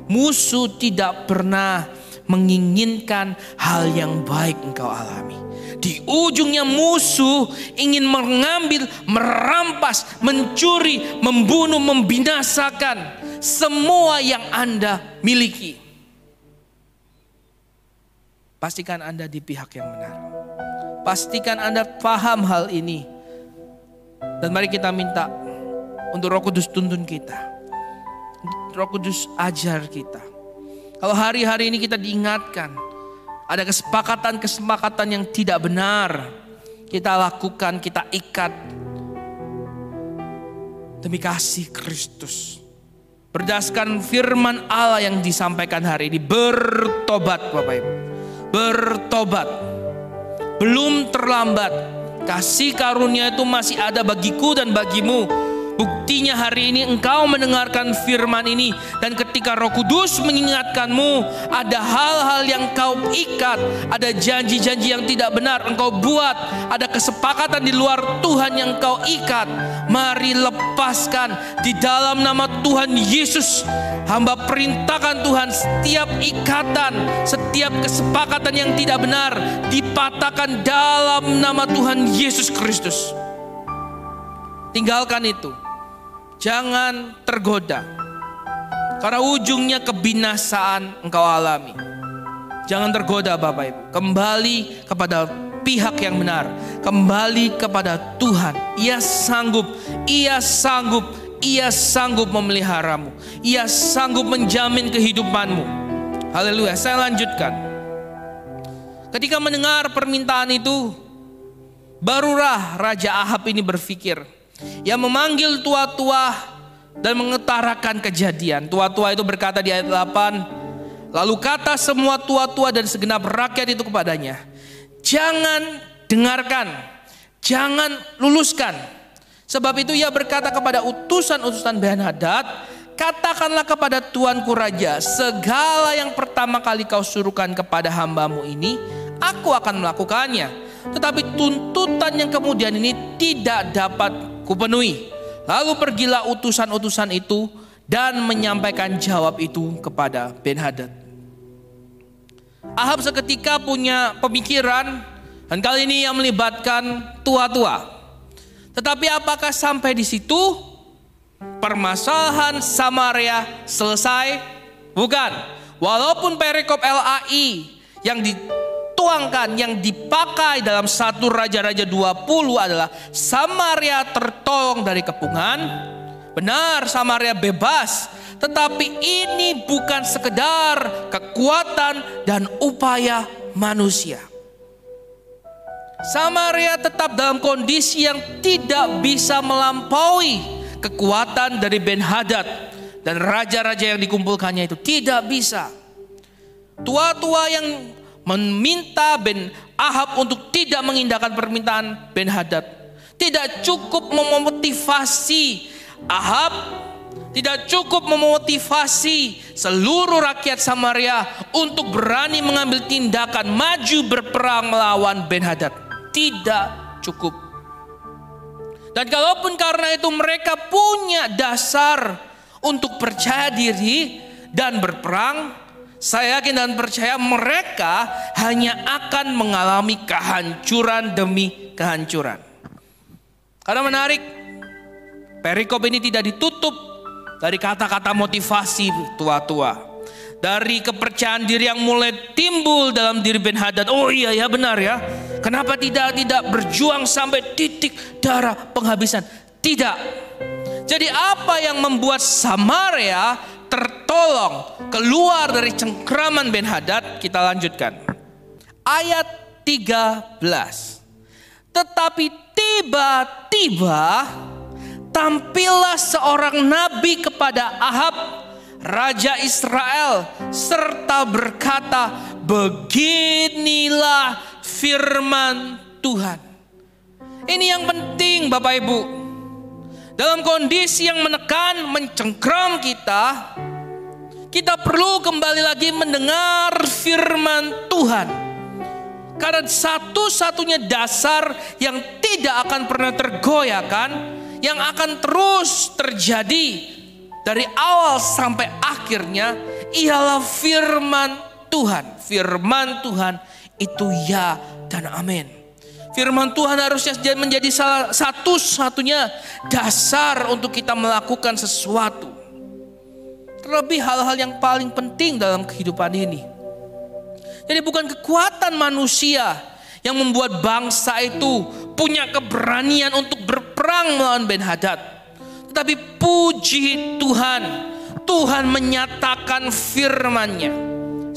musuh tidak pernah menginginkan hal yang baik engkau alami. Di ujungnya musuh ingin mengambil, merampas, mencuri, membunuh, membinasakan semua yang Anda miliki. Pastikan Anda di pihak yang benar. Pastikan Anda paham hal ini. Dan mari kita minta untuk Roh Kudus tuntun kita. Roh Kudus ajar kita. Kalau hari-hari ini kita diingatkan, ada kesepakatan-kesepakatan yang tidak benar, kita lakukan, kita ikat demi kasih Kristus. Berdasarkan firman Allah yang disampaikan hari ini, bertobat Bapak Ibu. Bertobat. Belum terlambat. Kasih karunia itu masih ada bagiku dan bagimu. Buktinya hari ini engkau mendengarkan firman ini, dan ketika Roh Kudus mengingatkanmu, ada hal-hal yang kau ikat, ada janji-janji yang tidak benar engkau buat, ada kesepakatan di luar Tuhan yang kau ikat. Mari lepaskan di dalam nama Tuhan Yesus. Hamba perintahkan Tuhan, setiap ikatan, setiap kesepakatan yang tidak benar dipatahkan dalam nama Tuhan Yesus Kristus. Tinggalkan itu. Jangan tergoda, karena ujungnya kebinasaan engkau alami. Jangan tergoda Bapak Ibu. Kembali kepada pihak yang benar. Kembali kepada Tuhan. Ia sanggup. Ia sanggup. Ia sanggup memeliharamu. Ia sanggup menjamin kehidupanmu. Haleluya. Saya lanjutkan. Ketika mendengar permintaan itu, barulah Raja Ahab ini berpikir. Yang memanggil tua-tua dan mengutarakan kejadian. Tua-tua itu berkata di ayat 8, lalu kata semua tua-tua dan segenap rakyat itu kepadanya, jangan dengarkan, jangan luluskan. Sebab itu ia berkata kepada utusan-utusan Ben-Hadad, katakanlah kepada tuanku raja, segala yang pertama kali kau suruhkan kepada hambamu ini, aku akan melakukannya. Tetapi tuntutan yang kemudian ini tidak dapat kupenuhi. Lalu pergilah utusan-utusan itu dan menyampaikan jawab itu kepada Ben-Hadad. Ahab seketika punya pemikiran, dan kali ini yang melibatkan tua-tua. Tetapi apakah sampai di situ permasalahan Samaria selesai? Bukan. Walaupun perikop LAI yang dituangkan, yang dipakai dalam 1 Raja-Raja 20 adalah Samaria tertolong dari kepungan. Benar, Samaria bebas. Tetapi ini bukan sekedar kekuatan dan upaya manusia. Samaria tetap dalam kondisi yang tidak bisa melampaui kekuatan dari Ben-Hadad dan raja-raja yang dikumpulkannya itu. Tidak bisa. Tua-tua yang meminta Ahab untuk tidak mengindahkan permintaan Ben-Hadad. Tidak cukup memotivasi Ahab, tidak cukup memotivasi seluruh rakyat Samaria untuk berani mengambil tindakan maju berperang melawan Ben-Hadad. Tidak cukup. Dan kalaupun karena itu mereka punya dasar untuk percaya diri dan berperang, saya yakin dan percaya mereka hanya akan mengalami kehancuran demi kehancuran. Karena menarik, perikop ini tidak ditutup dari kata-kata motivasi tua-tua. Dari kepercayaan diri yang mulai timbul dalam diri Ben-Hadad. Oh iya ya, benar ya. Kenapa tidak berjuang sampai titik darah penghabisan? Tidak. Jadi apa yang membuat Samaria tertolong keluar dari cengkraman Ben-Hadad? Kita lanjutkan. Ayat 13. Tetapi tiba-tiba tampillah seorang nabi kepada Ahab, raja Israel, serta berkata, beginilah firman Tuhan. Ini yang penting Bapak Ibu. Dalam kondisi yang menekan, mencengkram kita perlu kembali lagi mendengar firman Tuhan. Karena satu-satunya dasar yang tidak akan pernah tergoyahkan, yang akan terus terjadi dari awal sampai akhirnya, ialah firman Tuhan. Firman Tuhan itu ya dan amin. Firman Tuhan harusnya menjadi salah satu-satunya dasar untuk kita melakukan sesuatu. Terlebih hal-hal yang paling penting dalam kehidupan ini. Jadi bukan kekuatan manusia yang membuat bangsa itu punya keberanian untuk berperang melawan Ben-Hadad. Tetapi puji Tuhan, Tuhan menyatakan firman-Nya.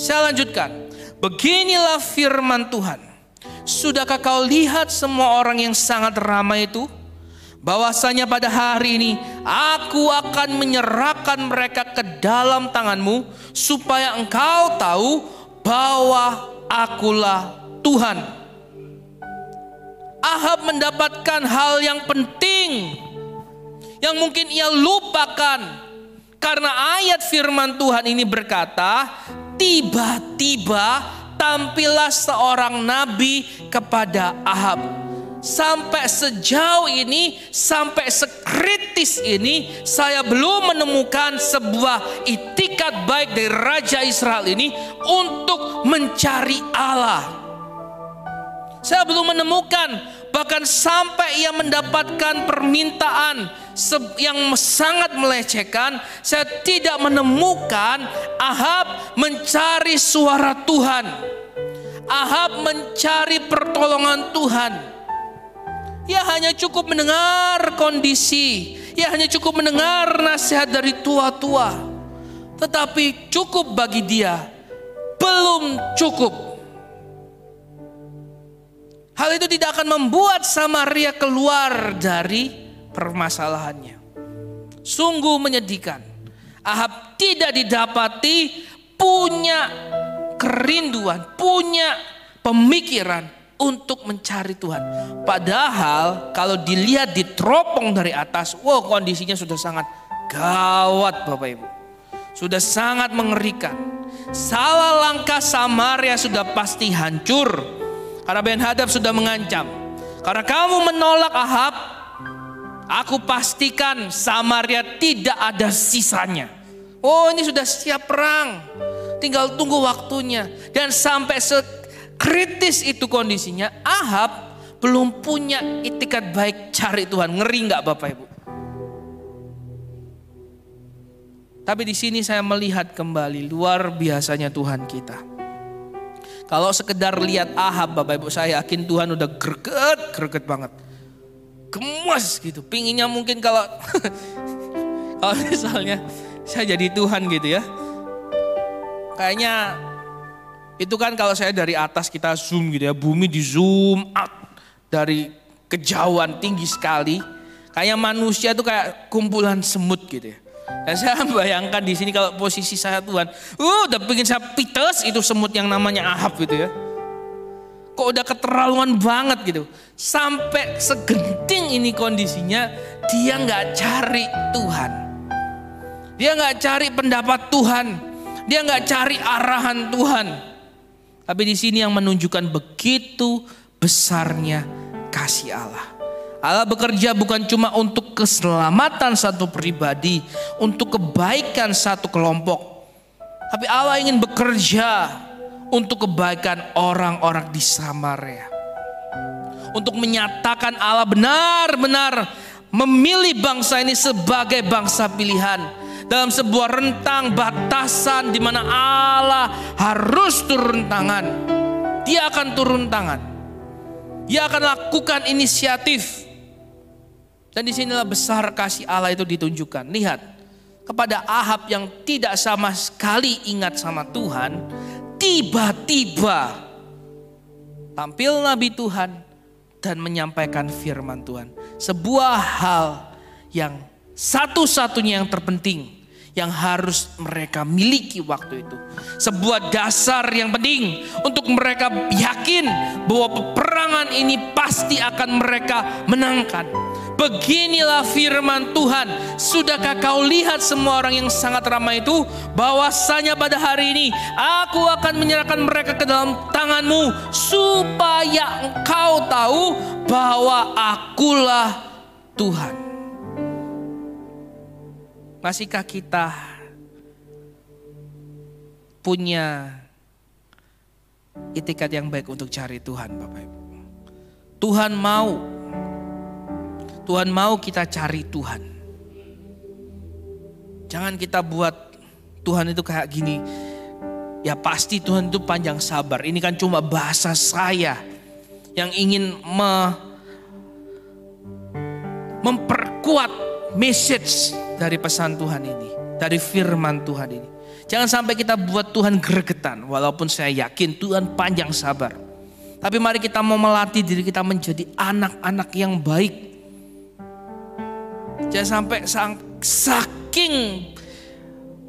Saya lanjutkan. Beginilah firman Tuhan. Sudahkah kau lihat semua orang yang sangat ramai itu? Bahwasanya pada hari ini aku akan menyerahkan mereka ke dalam tanganmu, supaya engkau tahu bahwa akulah Tuhan. Ahab mendapatkan hal yang penting yang mungkin ia lupakan, karena ayat firman Tuhan ini berkata, tiba-tiba tampillah seorang nabi kepada Ahab. Sampai sejauh ini, sampai sekritis ini, saya belum menemukan sebuah itikat baik dari Raja Israel ini untuk mencari Allah. Saya belum menemukan, bahkan sampai ia mendapatkan permintaan yang sangat melecehkan, saya tidak menemukan Ahab mencari suara Tuhan. Ahab mencari pertolongan Tuhan. Ia hanya cukup mendengar kondisi, ia hanya cukup mendengar nasihat dari tua-tua. Tetapi cukup bagi dia, belum cukup. Hal itu tidak akan membuat Samaria keluar dari permasalahannya. Sungguh menyedihkan. Ahab tidak didapati punya kerinduan, punya pemikiran untuk mencari Tuhan. Padahal kalau dilihat diteropong dari atas, wow, kondisinya sudah sangat gawat Bapak Ibu. Sudah sangat mengerikan. Salah langkah Samaria sudah pasti hancur. Karena Ben-Hadad sudah mengancam, karena kamu menolak Ahab, aku pastikan Samaria tidak ada sisanya. Oh, ini sudah siap perang, tinggal tunggu waktunya. Dan sampai sekritis itu kondisinya, Ahab belum punya itikat baik cari Tuhan. Ngeri nggak Bapak Ibu? Tapi di sini saya melihat kembali luar biasanya Tuhan kita. Kalau sekedar lihat Ahab Bapak Ibu, saya yakin Tuhan udah greget banget. Gemas gitu. Pinginnya mungkin kalau kalau misalnya saya jadi Tuhan gitu ya. Kayaknya itu kan kalau saya dari atas kita zoom gitu ya. Bumi di zoom out dari kejauhan tinggi sekali. Kayaknya manusia itu kayak kumpulan semut gitu ya. Dan saya bayangkan di sini kalau posisi saya Tuhan, udah bikin saya pites itu semut yang namanya Ahab gitu ya. kok udah keterlaluan banget gitu. Sampai segenting ini kondisinya, dia nggak cari Tuhan. Dia nggak cari pendapat Tuhan. Dia nggak cari arahan Tuhan. Tapi di sini yang menunjukkan begitu besarnya kasih Allah. Allah bekerja bukan cuma untuk keselamatan satu pribadi, untuk kebaikan satu kelompok. Tapi Allah ingin bekerja untuk kebaikan orang-orang di Samaria. Untuk menyatakan Allah benar-benar memilih bangsa ini sebagai bangsa pilihan. Dalam sebuah rentang batasan di mana Allah harus turun tangan. Dia akan turun tangan. Dia akan lakukan inisiatif. Dan disinilah besar kasih Allah itu ditunjukkan. Lihat, kepada Ahab yang tidak sama sekali ingat sama Tuhan, tiba-tiba tampil Nabi Tuhan dan menyampaikan firman Tuhan. Sebuah hal yang satu-satunya yang terpenting yang harus mereka miliki waktu itu. Sebuah dasar yang penting untuk mereka yakin bahwa peperangan ini pasti akan mereka menangkan. Beginilah firman Tuhan. Sudahkah kau lihat semua orang yang sangat ramai itu? Bahwasanya pada hari ini aku akan menyerahkan mereka ke dalam tanganmu, supaya engkau tahu bahwa akulah Tuhan. Masihkah kita punya itikat yang baik untuk cari Tuhan, Bapak Ibu? Tuhan mau kita cari Tuhan. Jangan kita buat Tuhan itu kayak gini. Ya pasti Tuhan itu panjang sabar. Ini kan cuma bahasa saya yang ingin memperkuat message dari pesan Tuhan ini, dari firman Tuhan ini. Jangan sampai kita buat Tuhan gregetan. Walaupun saya yakin Tuhan panjang sabar, tapi mari kita mau melatih diri kita menjadi anak-anak yang baik. Jangan sampai saking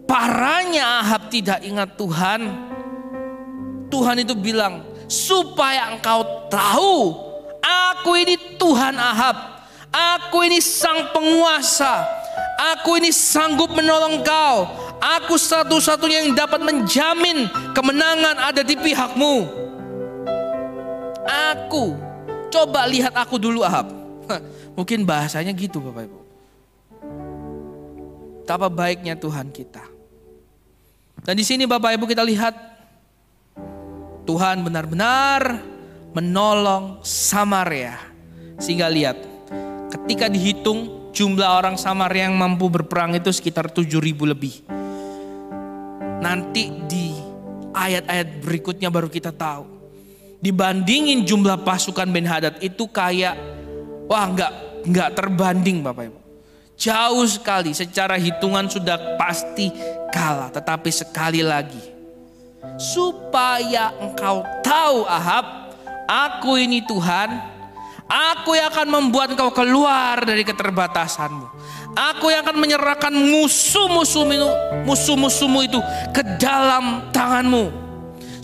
parahnya Ahab tidak ingat Tuhan, Tuhan itu bilang, supaya engkau tahu aku ini Tuhan Ahab. Aku ini sang penguasa. Aku ini sanggup menolong kau. Aku satu-satunya yang dapat menjamin kemenangan ada di pihakmu. Aku. Coba lihat aku dulu, Ahab. Mungkin bahasanya gitu, Bapak Ibu. Betapa baiknya Tuhan kita. Dan di sini Bapak Ibu kita lihat Tuhan benar-benar menolong Samaria. Sehingga lihat, ketika dihitung jumlah orang Samaria yang mampu berperang itu sekitar 7.000 lebih. Nanti di ayat-ayat berikutnya baru kita tahu. Dibandingin jumlah pasukan Ben-Hadad itu kayak, wah nggak terbanding Bapak Ibu. Jauh sekali, secara hitungan sudah pasti kalah. Tetapi sekali lagi, supaya engkau tahu Ahab, aku ini Tuhan. Aku yang akan membuat engkau keluar dari keterbatasanmu. Aku yang akan menyerahkan musuh-musuhmu itu ke dalam tanganmu.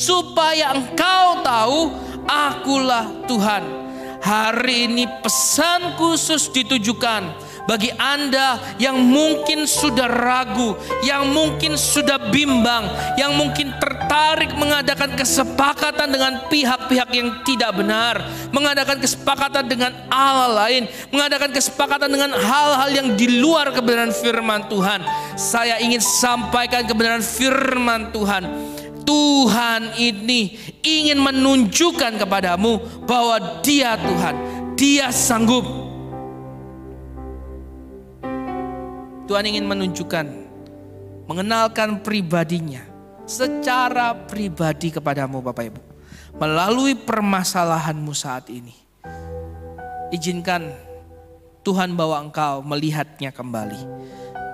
Supaya engkau tahu akulah Tuhan. Hari ini pesan khusus ditujukan bagi Anda yang mungkin sudah ragu, yang mungkin sudah bimbang, yang mungkin tertarik mengadakan kesepakatan dengan pihak-pihak yang tidak benar, mengadakan kesepakatan dengan Allah lain, mengadakan kesepakatan dengan hal-hal yang di luar kebenaran firman Tuhan. Saya ingin sampaikan kebenaran firman Tuhan. Tuhan ini ingin menunjukkan kepadamu bahwa Dia Tuhan, Dia sanggup. Tuhan ingin menunjukkan, mengenalkan pribadinya secara pribadi kepadamu Bapak Ibu. Melalui permasalahanmu saat ini. Izinkan Tuhan bawa engkau melihatnya kembali.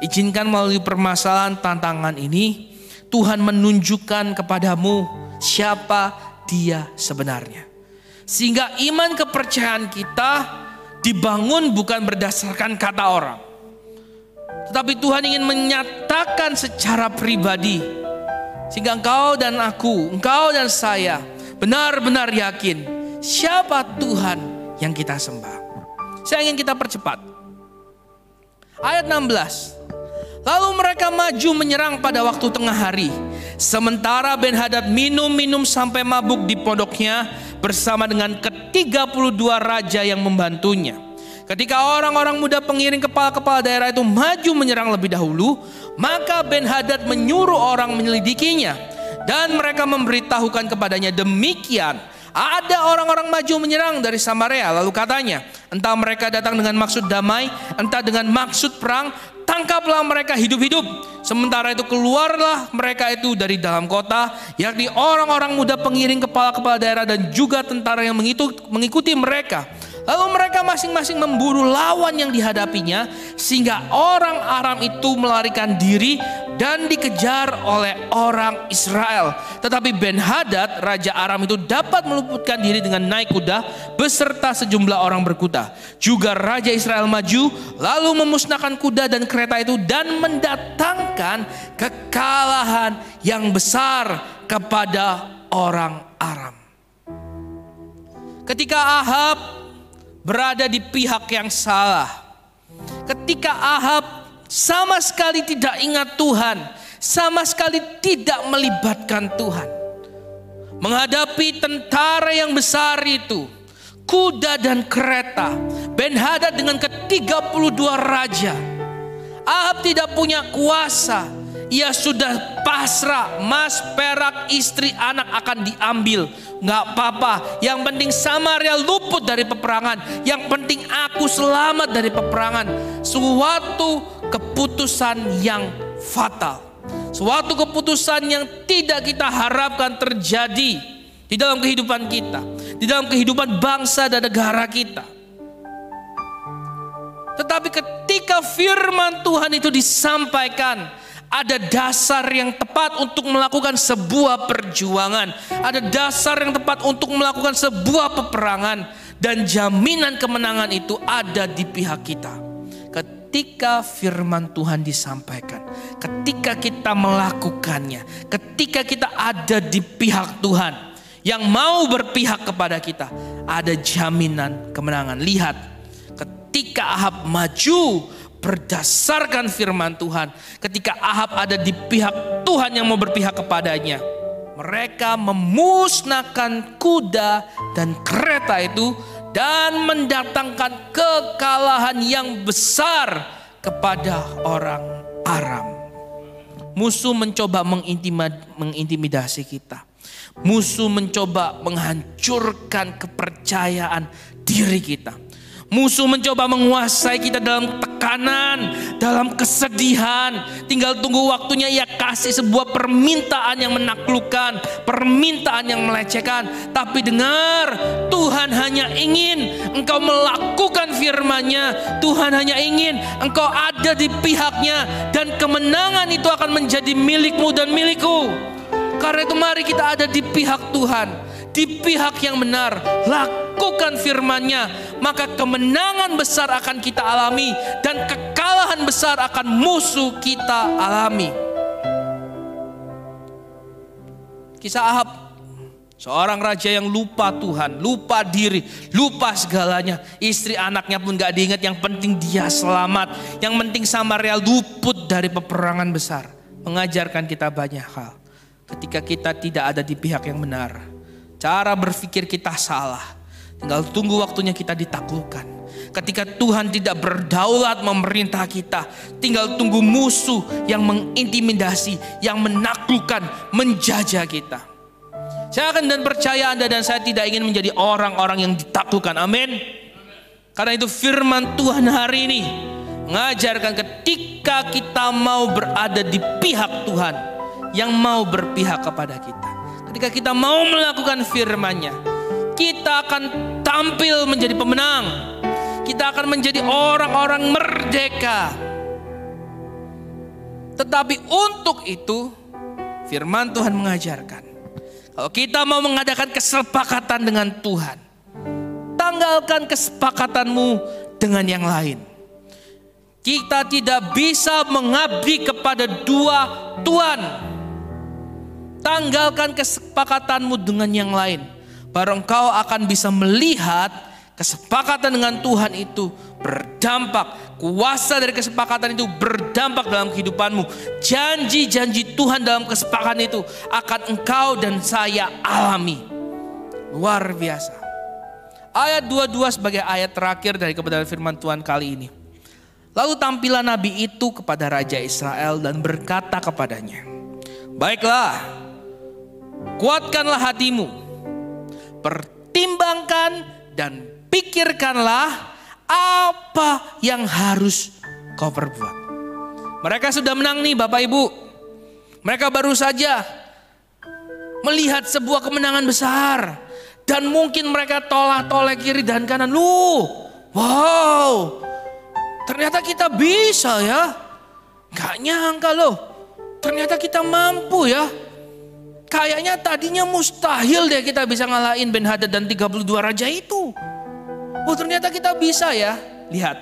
Izinkan melalui permasalahan tantangan ini, Tuhan menunjukkan kepadamu siapa Dia sebenarnya. Sehingga iman kepercayaan kita dibangun bukan berdasarkan kata orang. Tetapi Tuhan ingin menyatakan secara pribadi. Sehingga engkau dan aku, engkau dan saya benar-benar yakin Siapa Tuhan yang kita sembah? Saya ingin kita percepat. Ayat 16. Lalu mereka maju menyerang pada waktu tengah hari. Sementara Ben-Hadad minum-minum sampai mabuk di pondoknya bersama dengan ke-32 raja yang membantunya. Ketika orang-orang muda pengiring kepala-kepala daerah itu maju menyerang lebih dahulu, maka Ben-Hadad menyuruh orang menyelidikinya. Dan mereka memberitahukan kepadanya demikian. Ada orang-orang maju menyerang dari Samaria. Lalu katanya, entah mereka datang dengan maksud damai, entah dengan maksud perang, tangkaplah mereka hidup-hidup. Sementara itu keluarlah mereka itu dari dalam kota, yakni orang-orang muda pengiring kepala-kepala daerah dan juga tentara yang mengikuti mereka. Lalu mereka masing-masing memburu lawan yang dihadapinya, sehingga orang Aram itu melarikan diri dan dikejar oleh orang Israel. Tetapi Ben-Hadad, raja Aram itu dapat meluputkan diri dengan naik kuda beserta sejumlah orang berkuda. Juga raja Israel maju lalu memusnahkan kuda dan kereta itu dan mendatangkan kekalahan yang besar kepada orang Aram. Ketika Ahab berada di pihak yang salah, ketika Ahab sama sekali tidak ingat Tuhan, sama sekali tidak melibatkan Tuhan, menghadapi tentara yang besar itu, kuda dan kereta, Ben-Hadad dengan ke-32 raja, Ahab tidak punya kuasa. Ia sudah pasrah, mas, perak, istri, anak akan diambil. Nggak apa-apa, yang penting Samaria luput dari peperangan, yang penting aku selamat dari peperangan. Suatu keputusan yang fatal, suatu keputusan yang tidak kita harapkan terjadi di dalam kehidupan kita, di dalam kehidupan bangsa dan negara kita. Tetapi ketika firman Tuhan itu disampaikan, ada dasar yang tepat untuk melakukan sebuah perjuangan, ada dasar yang tepat untuk melakukan sebuah peperangan, dan jaminan kemenangan itu ada di pihak kita. Ketika firman Tuhan disampaikan, ketika kita melakukannya, ketika kita ada di pihak Tuhan yang mau berpihak kepada kita, ada jaminan kemenangan. Lihat, ketika Ahab maju berdasarkan firman Tuhan, ketika Ahab ada di pihak Tuhan yang mau berpihak kepadanya, mereka memusnahkan kuda dan kereta itu dan mendatangkan kekalahan yang besar kepada orang Aram. Musuh mencoba mengintimidasi kita. Musuh mencoba menghancurkan kepercayaan diri kita. Musuh mencoba menguasai kita dalam tekanan, dalam kesedihan. Tinggal tunggu waktunya ia kasih sebuah permintaan yang menaklukkan, permintaan yang melecehkan. Tapi dengar, Tuhan hanya ingin engkau melakukan firman-Nya. Tuhan hanya ingin engkau ada di pihaknya, dan kemenangan itu akan menjadi milikmu dan milikku. Karena itu mari kita ada di pihak Tuhan, di pihak yang benar. Lakukan firman-Nya, maka kemenangan besar akan kita alami, dan kekalahan besar akan musuh kita alami. Kisah Ahab, seorang raja yang lupa Tuhan, lupa diri, lupa segalanya. Istri anaknya pun gak diingat, yang penting dia selamat, yang penting Samaria luput dari peperangan besar. Mengajarkan kita banyak hal. Ketika kita tidak ada di pihak yang benar, cara berpikir kita salah. Tinggal tunggu waktunya kita ditaklukkan. Ketika Tuhan tidak berdaulat memerintah kita, tinggal tunggu musuh yang mengintimidasi, yang menaklukkan, menjajah kita. Saya akan dan percaya Anda dan saya tidak ingin menjadi orang-orang yang ditaklukkan. Amin. Karena itu firman Tuhan hari ini mengajarkan ketika kita mau berada di pihak Tuhan yang mau berpihak kepada kita, ketika kita mau melakukan firman-Nya, kita akan tampil menjadi pemenang. Kita akan menjadi orang-orang merdeka. Tetapi untuk itu firman Tuhan mengajarkan, kalau kita mau mengadakan kesepakatan dengan Tuhan, tanggalkan kesepakatanmu dengan yang lain. Kita tidak bisa mengabdi kepada dua tuan. Tanggalkan kesepakatanmu dengan yang lain. baru engkau akan bisa melihat kesepakatan dengan Tuhan itu berdampak. Kuasa dari kesepakatan itu berdampak dalam kehidupanmu. Janji-janji Tuhan dalam kesepakatan itu akan engkau dan saya alami. Luar biasa. Ayat 22 sebagai ayat terakhir dari kebenaran firman Tuhan kali ini. Lalu tampillah nabi itu kepada Raja Israel dan berkata kepadanya, baiklah, kuatkanlah hatimu, pertimbangkan dan pikirkanlah apa yang harus kau perbuat. Mereka sudah menang nih Bapak Ibu. Mereka baru saja melihat sebuah kemenangan besar. Dan mungkin mereka tolak-tolak kiri dan kanan. Wow, ternyata kita bisa ya. Gak nyangka loh, ternyata kita mampu ya. Kayaknya tadinya mustahil deh kita bisa ngalahin Ben-Hadad dan 32 raja itu. Oh ternyata kita bisa ya. Lihat,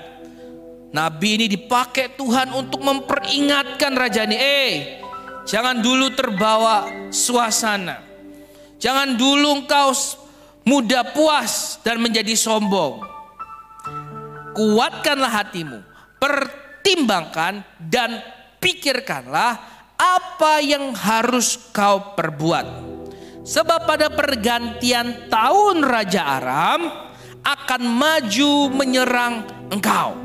nabi ini dipakai Tuhan untuk memperingatkan raja ini. Jangan dulu terbawa suasana. Jangan dulu engkau mudah puas dan menjadi sombong. Kuatkanlah hatimu, pertimbangkan dan pikirkanlah apa yang harus kau perbuat. Sebab pada pergantian tahun Raja Aram akan maju menyerang engkau.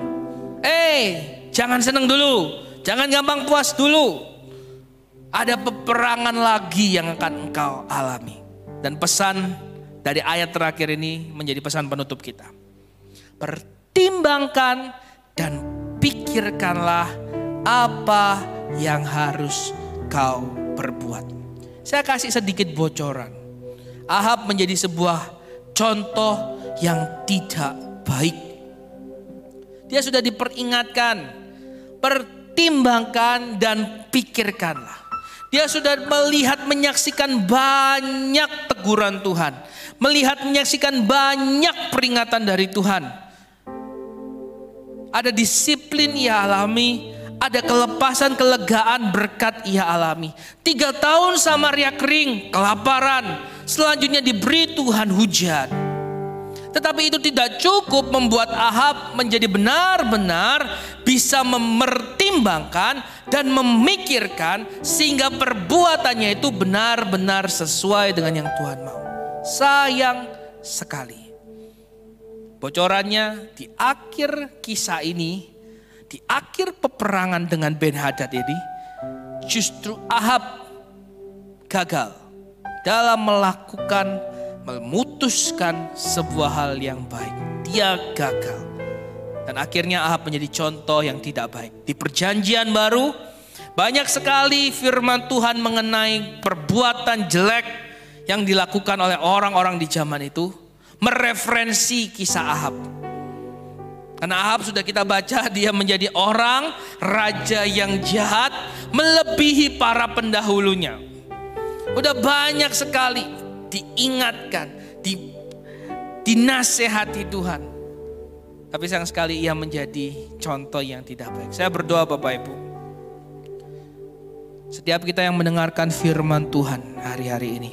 Jangan senang dulu, jangan gampang puas dulu. Ada peperangan lagi yang akan engkau alami. Dan pesan dari ayat terakhir ini menjadi pesan penutup kita. Pertimbangkan dan pikirkanlah apa yang harus kau perbuat. Saya kasih sedikit bocoran. Ahab menjadi sebuah contoh yang tidak baik. Dia sudah diperingatkan, pertimbangkan dan pikirkanlah. Dia sudah melihat, menyaksikan banyak teguran Tuhan. Melihat, menyaksikan banyak peringatan dari Tuhan. Ada disiplin ia alami. Ada kelepasan, kelegaan, berkat ia alami. 3 tahun Samaria kering, kelaparan. Selanjutnya diberi Tuhan hujan. Tetapi itu tidak cukup membuat Ahab menjadi benar-benar bisa mempertimbangkan dan memikirkan sehingga perbuatannya itu benar-benar sesuai dengan yang Tuhan mau. Sayang sekali. Bocorannya di akhir kisah ini, di akhir peperangan dengan Ben-Hadad ini, justru Ahab gagal dalam memutuskan sebuah hal yang baik. Dia gagal. Dan akhirnya Ahab menjadi contoh yang tidak baik. Di perjanjian baru, banyak sekali firman Tuhan mengenai perbuatan jelek yang dilakukan oleh orang-orang di zaman itu. Mereferensi kisah Ahab. Karena Ahab sudah kita baca, dia menjadi orang raja yang jahat, melebihi para pendahulunya. Udah banyak sekali diingatkan, dinasehati Tuhan. Tapi sayang sekali ia menjadi contoh yang tidak baik. Saya berdoa Bapak Ibu, setiap kita yang mendengarkan firman Tuhan hari-hari ini,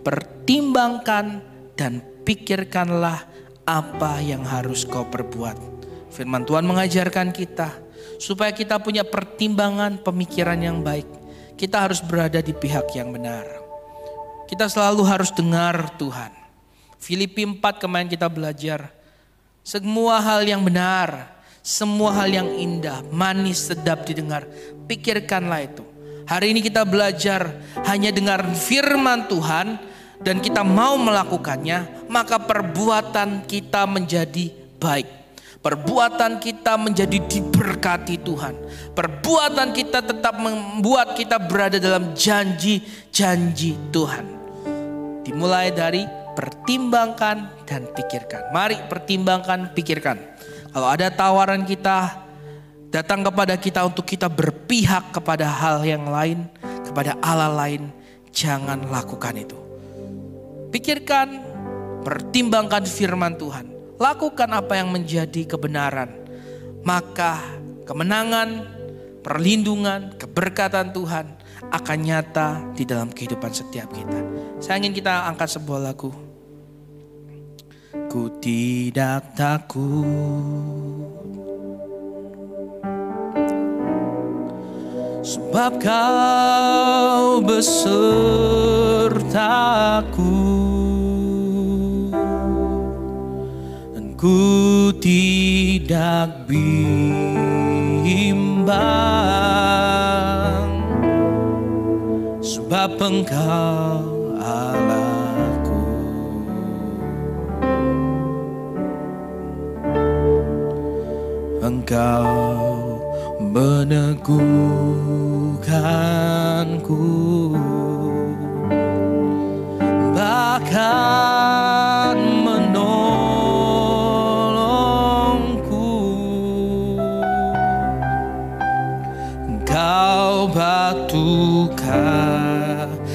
pertimbangkan dan pikirkanlah apa yang harus kau perbuat. Firman Tuhan mengajarkan kita supaya kita punya pertimbangan, pemikiran yang baik. Kita harus berada di pihak yang benar. Kita selalu harus dengar Tuhan. Filipi 4 kemarin kita belajar. Semua hal yang benar, semua hal yang indah, manis, sedap didengar. Pikirkanlah itu. Hari ini kita belajar hanya dengar firman Tuhan dan kita mau melakukannya, maka perbuatan kita menjadi baik. Perbuatan kita menjadi diberkati Tuhan. Perbuatan kita tetap membuat kita berada dalam janji-janji Tuhan. Dimulai dari pertimbangkan dan pikirkan. Mari pertimbangkan, pikirkan. Kalau ada tawaran kita datang kepada kita untuk kita berpihak kepada hal yang lain, kepada Allah lain, jangan lakukan itu. Pikirkan, pertimbangkan firman Tuhan. Lakukan apa yang menjadi kebenaran. Maka kemenangan, perlindungan, keberkatan Tuhan akan nyata di dalam kehidupan setiap kita. Saya ingin kita angkat sebuah lagu. ku tidak takut. Sebab Kau besertaku, dan ku tidak bimbang. Sebab Engkau Allahku, Engkau meneguhkanku, bahkan menolongku. Engkau batu karangku,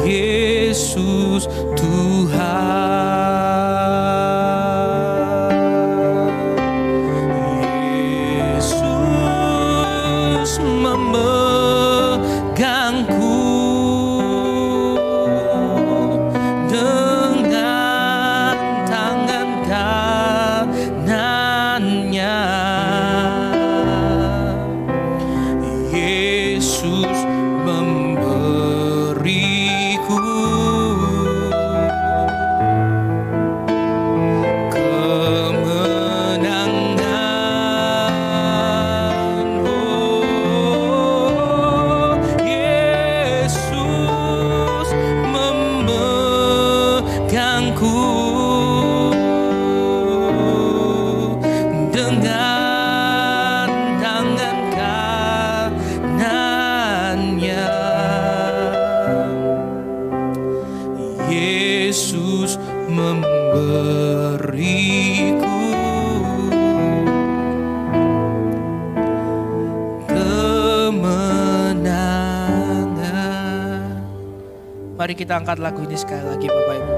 Yesus Tuhan. Mari kita angkat lagu ini sekali lagi Bapak Ibu.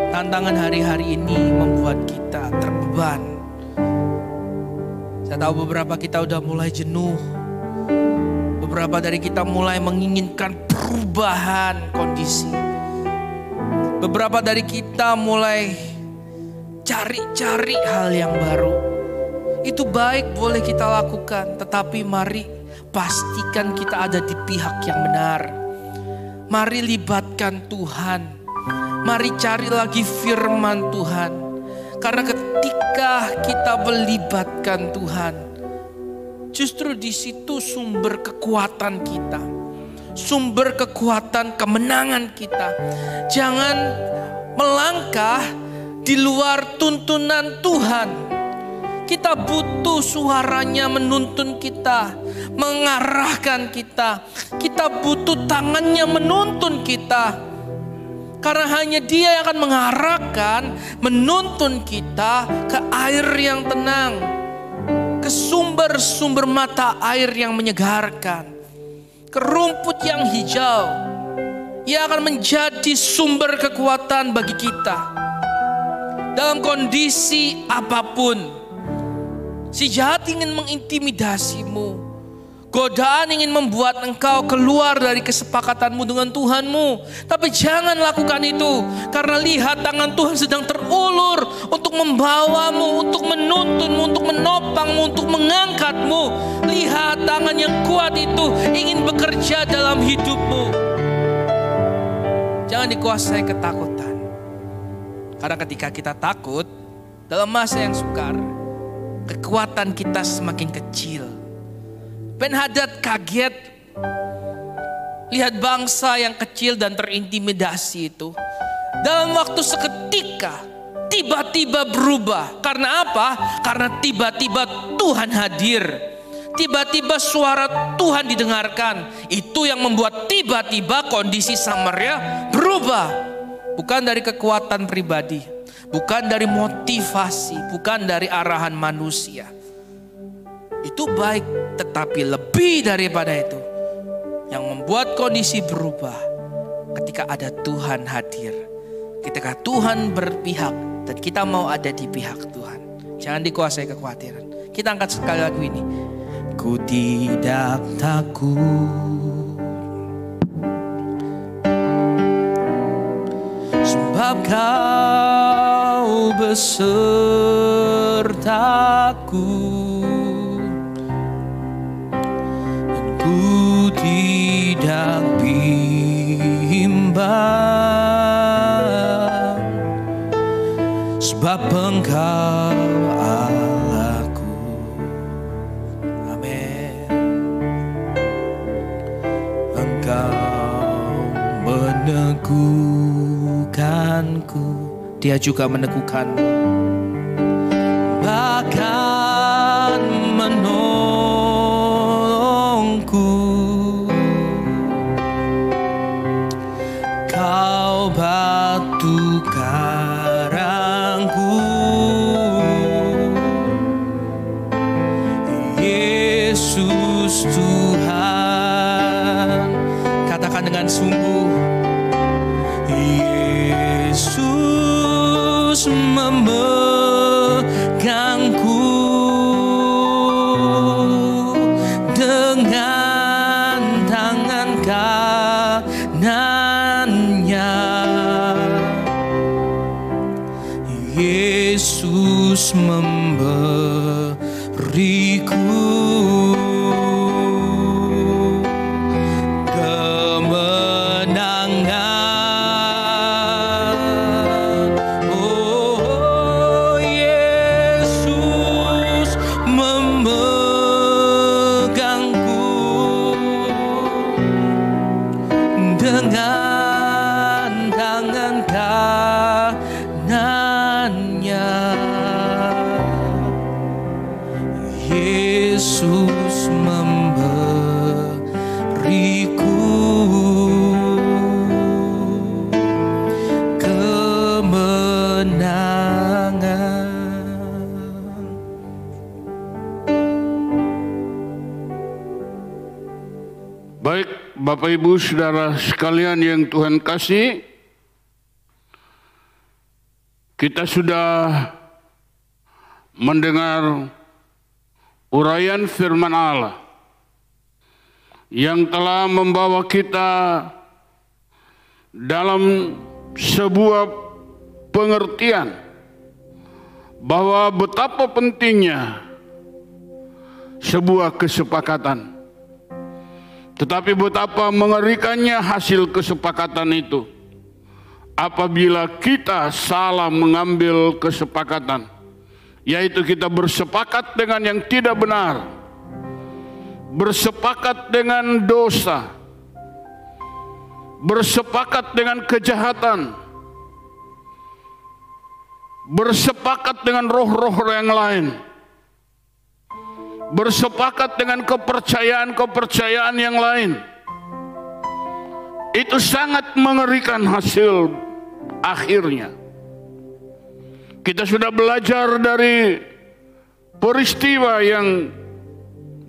Tantangan hari-hari ini membuat kita terbeban. Saya tahu beberapa kita udah mulai jenuh. Beberapa dari kita mulai menginginkan perubahan kondisi. Beberapa dari kita mulai cari-cari hal yang baru. Itu baik, boleh kita lakukan. Tetapi mari pastikan kita ada di pihak yang benar. Mari libatkan Tuhan. Mari cari lagi firman Tuhan. Karena ketika kita melibatkan Tuhan, justru di situ sumber kekuatan kita. Sumber kekuatan kemenangan kita. Jangan melangkah di luar tuntunan Tuhan. Kita butuh suaranya menuntun kita, mengarahkan kita. Kita butuh tangannya menuntun kita. Karena hanya Dia yang akan mengarahkan, menuntun kita ke air yang tenang, ke sumber-sumber mata air yang menyegarkan, ke rumput yang hijau. Ia akan menjadi sumber kekuatan bagi kita. Dalam kondisi apapun, si jahat ingin mengintimidasimu. Godaan ingin membuat engkau keluar dari kesepakatanmu dengan Tuhanmu. Tapi jangan lakukan itu. Karena lihat, tangan Tuhan sedang terulur untuk membawamu, untuk menuntunmu, untuk menopangmu, untuk mengangkatmu. Lihat, tangan yang kuat itu ingin bekerja dalam hidupmu. Jangan dikuasai ketakutan. Karena ketika kita takut, dalam masa yang sukar, kekuatan kita semakin kecil. Ben-Hadad kaget lihat bangsa yang kecil dan terintimidasi itu. Dalam waktu seketika tiba-tiba berubah. Karena apa? Karena tiba-tiba Tuhan hadir. Tiba-tiba suara Tuhan didengarkan. Itu yang membuat tiba-tiba kondisi Samaria berubah. Bukan dari kekuatan pribadi, bukan dari motivasi, bukan dari arahan manusia. Itu baik, tetapi lebih daripada itu, yang membuat kondisi berubah ketika ada Tuhan hadir. Ketika Tuhan berpihak dan kita mau ada di pihak Tuhan. Jangan dikuasai kekhawatiran. Kita angkat sekali lagu ini. Ku tidak takut, sebab Kau besertaku, dan ku tidak bimbang, sebab Engkau Allahku. Amin. Engkau meneguhkanku, Dia juga meneguhkanmu, bahkan menolongku. Kau batu karangku, Yesus Tuhan. Katakan dengan sungguh, Yesus memegangku dengan tangan kanannya. Yesus memberiku Bapak Ibu Saudara sekalian yang Tuhan kasih, kita sudah mendengar uraian firman Allah yang telah membawa kita dalam sebuah pengertian bahwa betapa pentingnya sebuah kesepakatan. Tetapi betapa mengerikannya hasil kesepakatan itu apabila kita salah mengambil kesepakatan, yaitu kita bersepakat dengan yang tidak benar, bersepakat dengan dosa, bersepakat dengan kejahatan, bersepakat dengan roh-roh yang lain, bersepakat dengan kepercayaan-kepercayaan yang lain. Itu sangat mengerikan hasil akhirnya. Kita sudah belajar dari peristiwa yang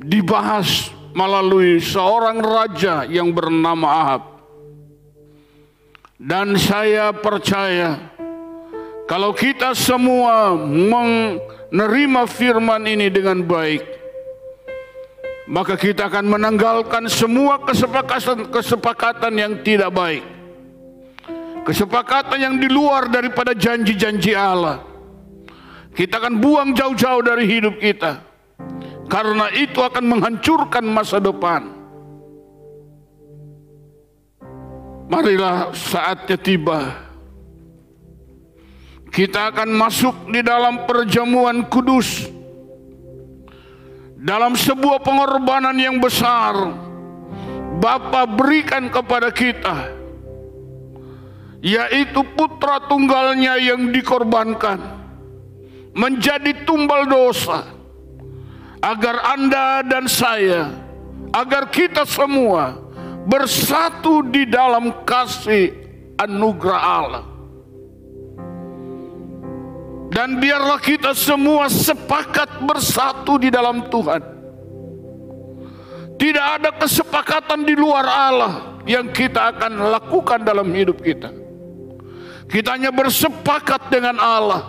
dibahas melalui seorang raja yang bernama Ahab. Dan saya percaya kalau kita semua menerima firman ini dengan baik, maka kita akan menanggalkan semua kesepakatan yang tidak baik, kesepakatan yang di luar daripada janji-janji Allah. Kita akan buang jauh-jauh dari hidup kita, karena itu akan menghancurkan masa depan. Marilah saatnya tiba, kita akan masuk di dalam perjamuan kudus, dalam sebuah pengorbanan yang besar Bapa berikan kepada kita, yaitu putra tunggalnya yang dikorbankan menjadi tumbal dosa, agar Anda dan saya, agar kita semua bersatu di dalam kasih anugerah Allah. Dan biarlah kita semua sepakat bersatu di dalam Tuhan. Tidak ada kesepakatan di luar Allah yang kita akan lakukan dalam hidup kita. Kita hanya bersepakat dengan Allah.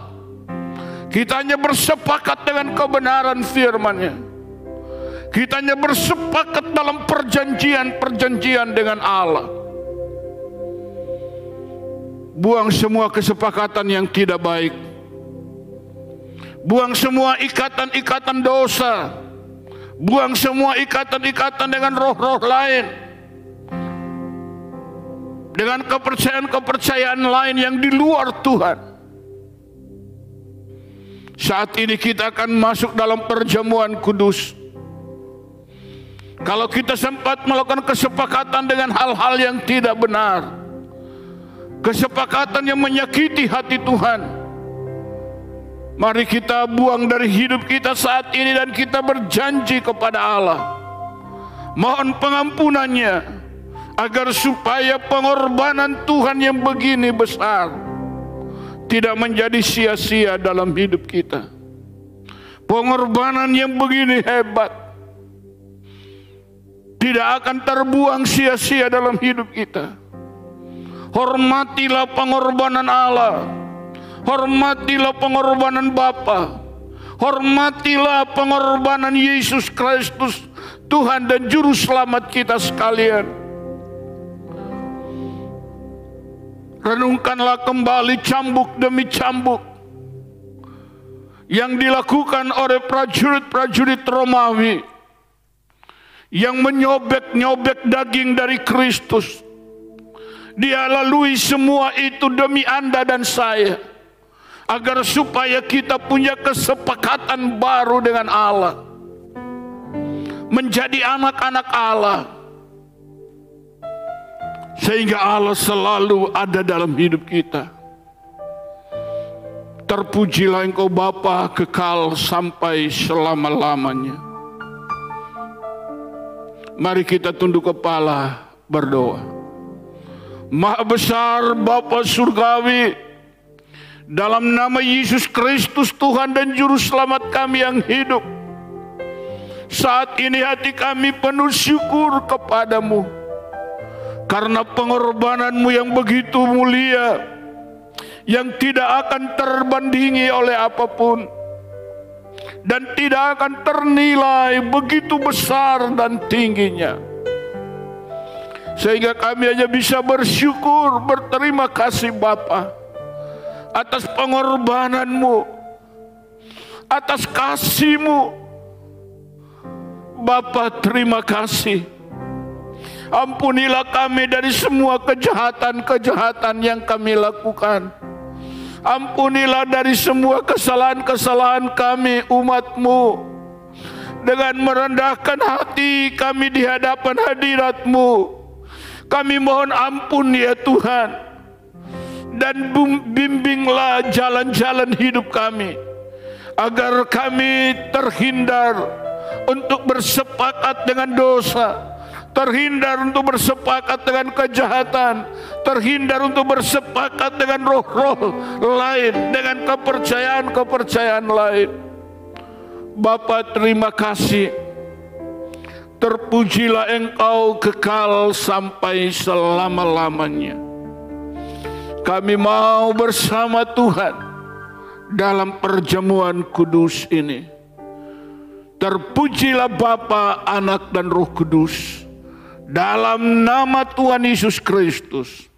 Kita hanya bersepakat dengan kebenaran firman-Nya. Kita hanya bersepakat dalam perjanjian-perjanjian dengan Allah. Buang semua kesepakatan yang tidak baik. Buang semua ikatan-ikatan dosa. Buang semua ikatan-ikatan dengan roh-roh lain. Dengan kepercayaan-kepercayaan lain yang di luar Tuhan. Saat ini kita akan masuk dalam perjamuan kudus. Kalau kita sempat melakukan kesepakatan dengan hal-hal yang tidak benar, kesepakatan yang menyakiti hati Tuhan, mari kita buang dari hidup kita saat ini dan kita berjanji kepada Allah. Mohon pengampunannya agar supaya pengorbanan Tuhan yang begini besar tidak menjadi sia-sia dalam hidup kita. Pengorbanan yang begini hebat tidak akan terbuang sia-sia dalam hidup kita. Hormatilah pengorbanan Allah. Hormatilah pengorbanan Bapa. Hormatilah pengorbanan Yesus Kristus, Tuhan dan Juru Selamat kita sekalian. Renungkanlah kembali cambuk demi cambuk yang dilakukan oleh prajurit-prajurit Romawi yang menyobek-nyobek daging dari Kristus. Dia lalui semua itu demi Anda dan saya, agar supaya kita punya kesepakatan baru dengan Allah, menjadi anak-anak Allah, sehingga Allah selalu ada dalam hidup kita. Terpujilah Engkau Bapa kekal sampai selama-lamanya. Mari kita tunduk kepala berdoa. Maha besar Bapa surgawi, dalam nama Yesus Kristus Tuhan dan Juru Selamat kami yang hidup, saat ini hati kami penuh syukur kepadamu karena pengorbananmu yang begitu mulia, yang tidak akan terbandingi oleh apapun dan tidak akan ternilai, begitu besar dan tingginya, sehingga kami hanya bisa bersyukur, berterima kasih Bapa atas pengorbananmu, atas kasih-Mu. Bapa, terima kasih. Ampunilah kami dari semua kejahatan-kejahatan yang kami lakukan. Ampunilah dari semua kesalahan-kesalahan kami umat-Mu. Dengan merendahkan hati kami di hadapan hadirat-Mu, kami mohon ampun ya Tuhan. Dan bimbinglah jalan-jalan hidup kami, agar kami terhindar untuk bersepakat dengan dosa, terhindar untuk bersepakat dengan kejahatan, terhindar untuk bersepakat dengan roh-roh lain, dengan kepercayaan-kepercayaan lain. Bapa, terima kasih. Terpujilah Engkau kekal sampai selama-lamanya. Kami mau bersama Tuhan dalam perjamuan kudus ini. Terpujilah Bapa, Anak dan Roh Kudus, dalam nama Tuhan Yesus Kristus.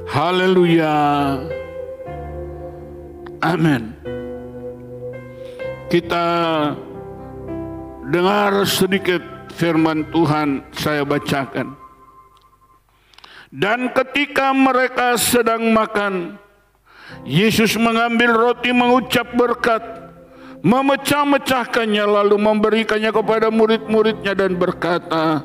Haleluya. Amin. Kita dengar sedikit firman Tuhan, saya bacakan. Dan ketika mereka sedang makan, Yesus mengambil roti, mengucap berkat, memecah-mecahkannya, lalu memberikannya kepada murid-muridnya dan berkata,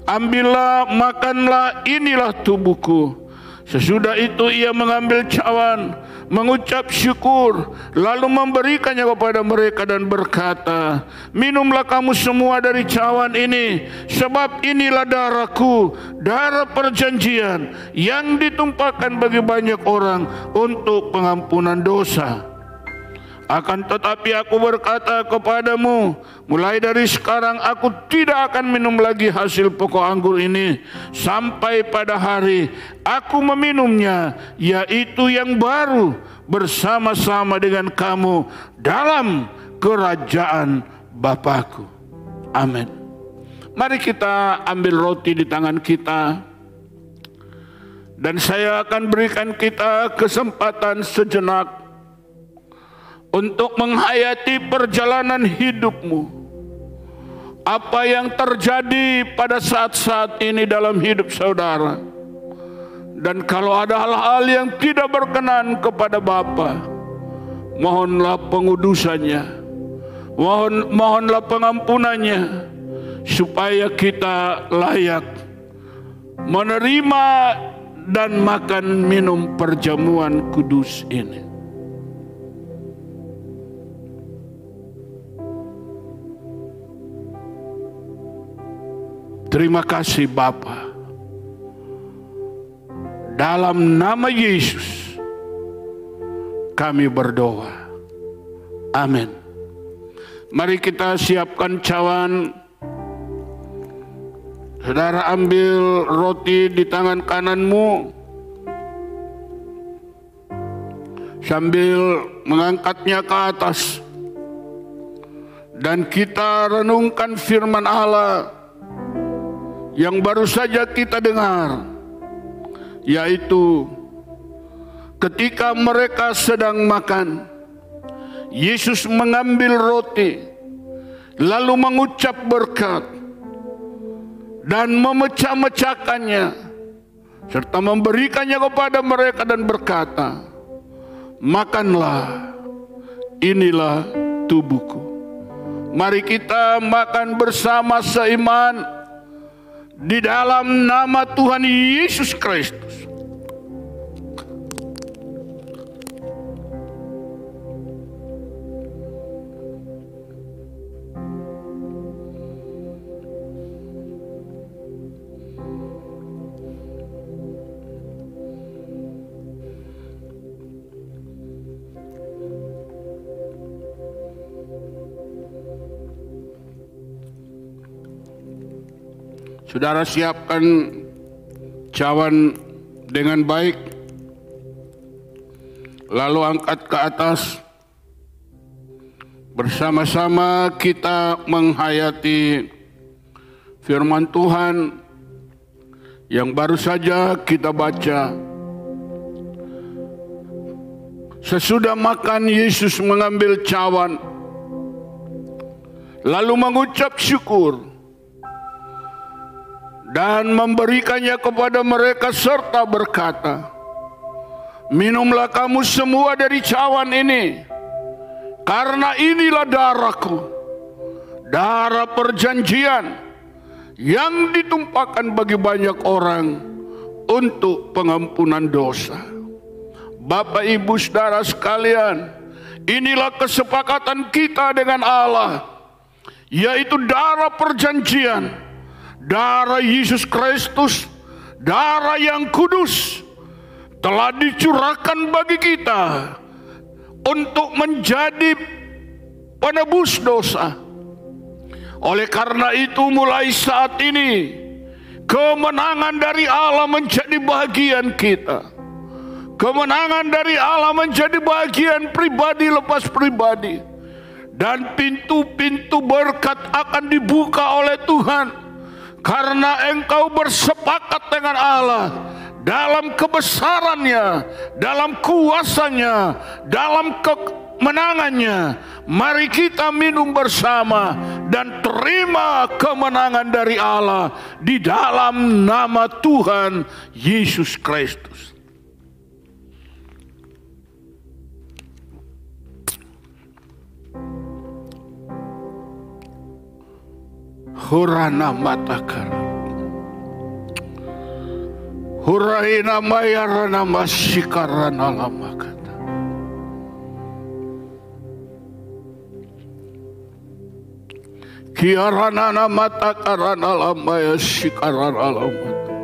"Ambillah, makanlah, inilah tubuhku." Sesudah itu ia mengambil cawan, mengucap syukur, lalu memberikannya kepada mereka dan berkata, "Minumlah kamu semua dari cawan ini, sebab inilah darahku, darah perjanjian yang ditumpahkan bagi banyak orang untuk pengampunan dosa. Akan tetapi aku berkata kepadamu, mulai dari sekarang aku tidak akan minum lagi hasil pokok anggur ini sampai pada hari aku meminumnya, yaitu yang baru bersama-sama dengan kamu dalam kerajaan Bapa-Ku." Amin. Mari kita ambil roti di tangan kita Dan saya akan berikan kita kesempatan sejenak untuk menghayati perjalanan hidupmu. Apa yang terjadi pada saat-saat ini dalam hidup saudara. Dan kalau ada hal-hal yang tidak berkenan kepada Bapa, mohonlah pengudusannya, mohonlah pengampunannya, supaya kita layak menerima dan makan minum perjamuan kudus ini. Terima kasih Bapa. Dalam nama Yesus kami berdoa. Amin. Mari kita siapkan cawan. Saudara ambil roti di tangan kananmu sambil mengangkatnya ke atas. Dan kita renungkan firman Allah yang baru saja kita dengar, yaitu ketika mereka sedang makan, Yesus mengambil roti lalu mengucap berkat dan memecah-mecahkannya serta memberikannya kepada mereka dan berkata, makanlah, inilah tubuhku. Mari kita makan bersama seiman di dalam nama Tuhan Yesus Kristus. Saudara siapkan cawan dengan baik, lalu angkat ke atas. Bersama-sama kita menghayati firman Tuhan yang baru saja kita baca. Sesudah makan, Yesus mengambil cawan, lalu mengucap syukur dan memberikannya kepada mereka serta berkata, minumlah kamu semua dari cawan ini, karena inilah darahku, darah perjanjian yang ditumpahkan bagi banyak orang untuk pengampunan dosa. Bapak Ibu Saudara sekalian, inilah kesepakatan kita dengan Allah, yaitu darah perjanjian, darah Yesus Kristus, darah yang kudus, telah dicurahkan bagi kita untuk menjadi penebus dosa. Oleh karena itu mulai saat ini kemenangan dari Allah menjadi bagian kita. Kemenangan dari Allah menjadi bagian pribadi lepas pribadi. Dan pintu-pintu berkat akan dibuka oleh Tuhan. Karena engkau bersepakat dengan Allah dalam kebesarannya, dalam kuasanya, dalam kemenangannya. Mari kita minum bersama dan terima kemenangan dari Allah di dalam nama Tuhan Yesus Kristus. Hurana matakara, huraina mayarana masikarana lamakata. Kiarana matakarana lamaya sikarana lamata.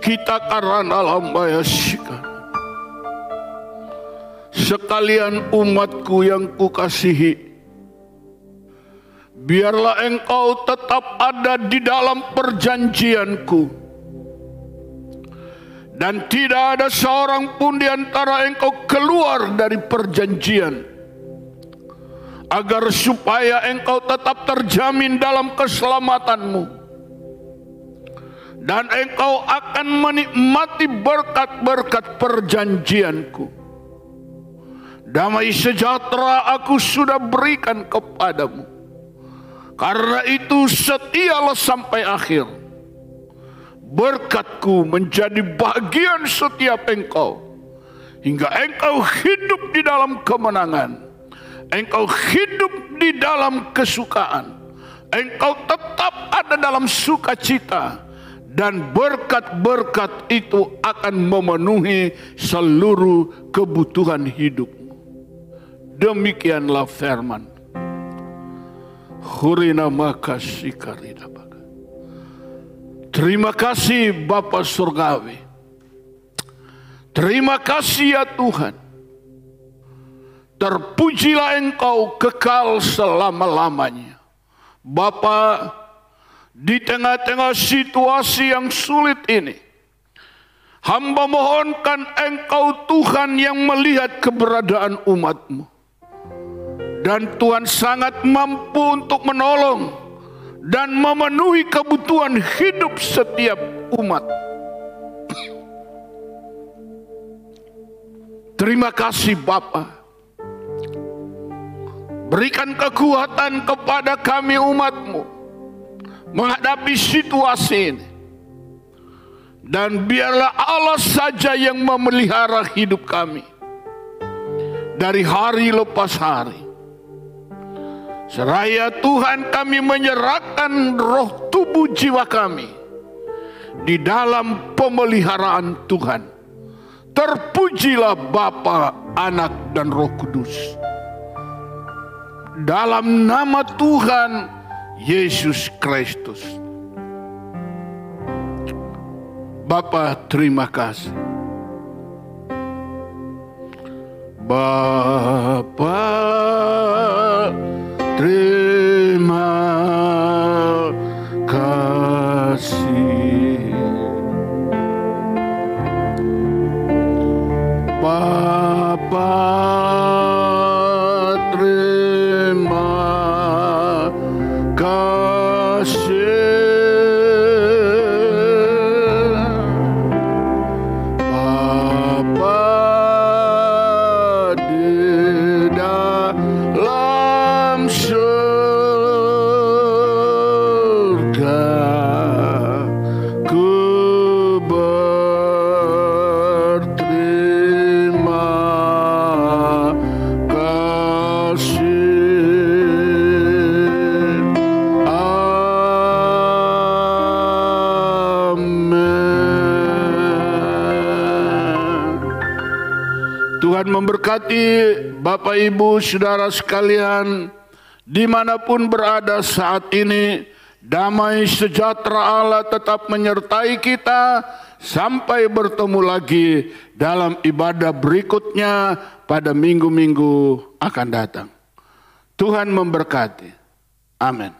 Kita karana lamaya sikarana. Sekalian umatku yang kukasihi, biarlah engkau tetap ada di dalam perjanjianku, dan tidak ada seorang pun di antara engkau keluar dari perjanjian, agar supaya engkau tetap terjamin dalam keselamatanmu. dan engkau akan menikmati berkat-berkat perjanjianku. Damai sejahtera aku sudah berikan kepadamu. Karena itu setialah sampai akhir. Berkatku menjadi bagian setiap engkau, hingga engkau hidup di dalam kemenangan. Engkau hidup di dalam kesukaan. Engkau tetap ada dalam sukacita. Dan berkat-berkat itu akan memenuhi seluruh kebutuhan hidupmu. Demikianlah firman. Hurina makasih karina baga. Terima kasih Bapa Surgawi. Terima kasih ya Tuhan. Terpujilah Engkau kekal selama-lamanya. Bapa, di tengah-tengah situasi yang sulit ini, hamba mohonkan Engkau Tuhan yang melihat keberadaan umat-Mu. Dan Tuhan sangat mampu untuk menolong dan memenuhi kebutuhan hidup setiap umat. Terima kasih Bapa. Berikan kekuatan kepada kami umat-Mu menghadapi situasi ini. Dan biarlah Allah saja yang memelihara hidup kami dari hari lepas hari. Seraya Tuhan kami menyerahkan roh tubuh jiwa kami di dalam pemeliharaan Tuhan. Terpujilah Bapa, Anak, dan Roh Kudus. Dalam nama Tuhan Yesus Kristus. Bapa, terima kasih. Bapa, terima kasih. Bapa, terima kasih. Bapa di dalam surga, ku berterima kasih. Amin. Tuhan memberkati Bapak Ibu Saudara sekalian dimanapun berada saat ini. Damai sejahtera Allah tetap menyertai kita sampai bertemu lagi dalam ibadah berikutnya pada minggu-minggu akan datang. Tuhan memberkati. Amin.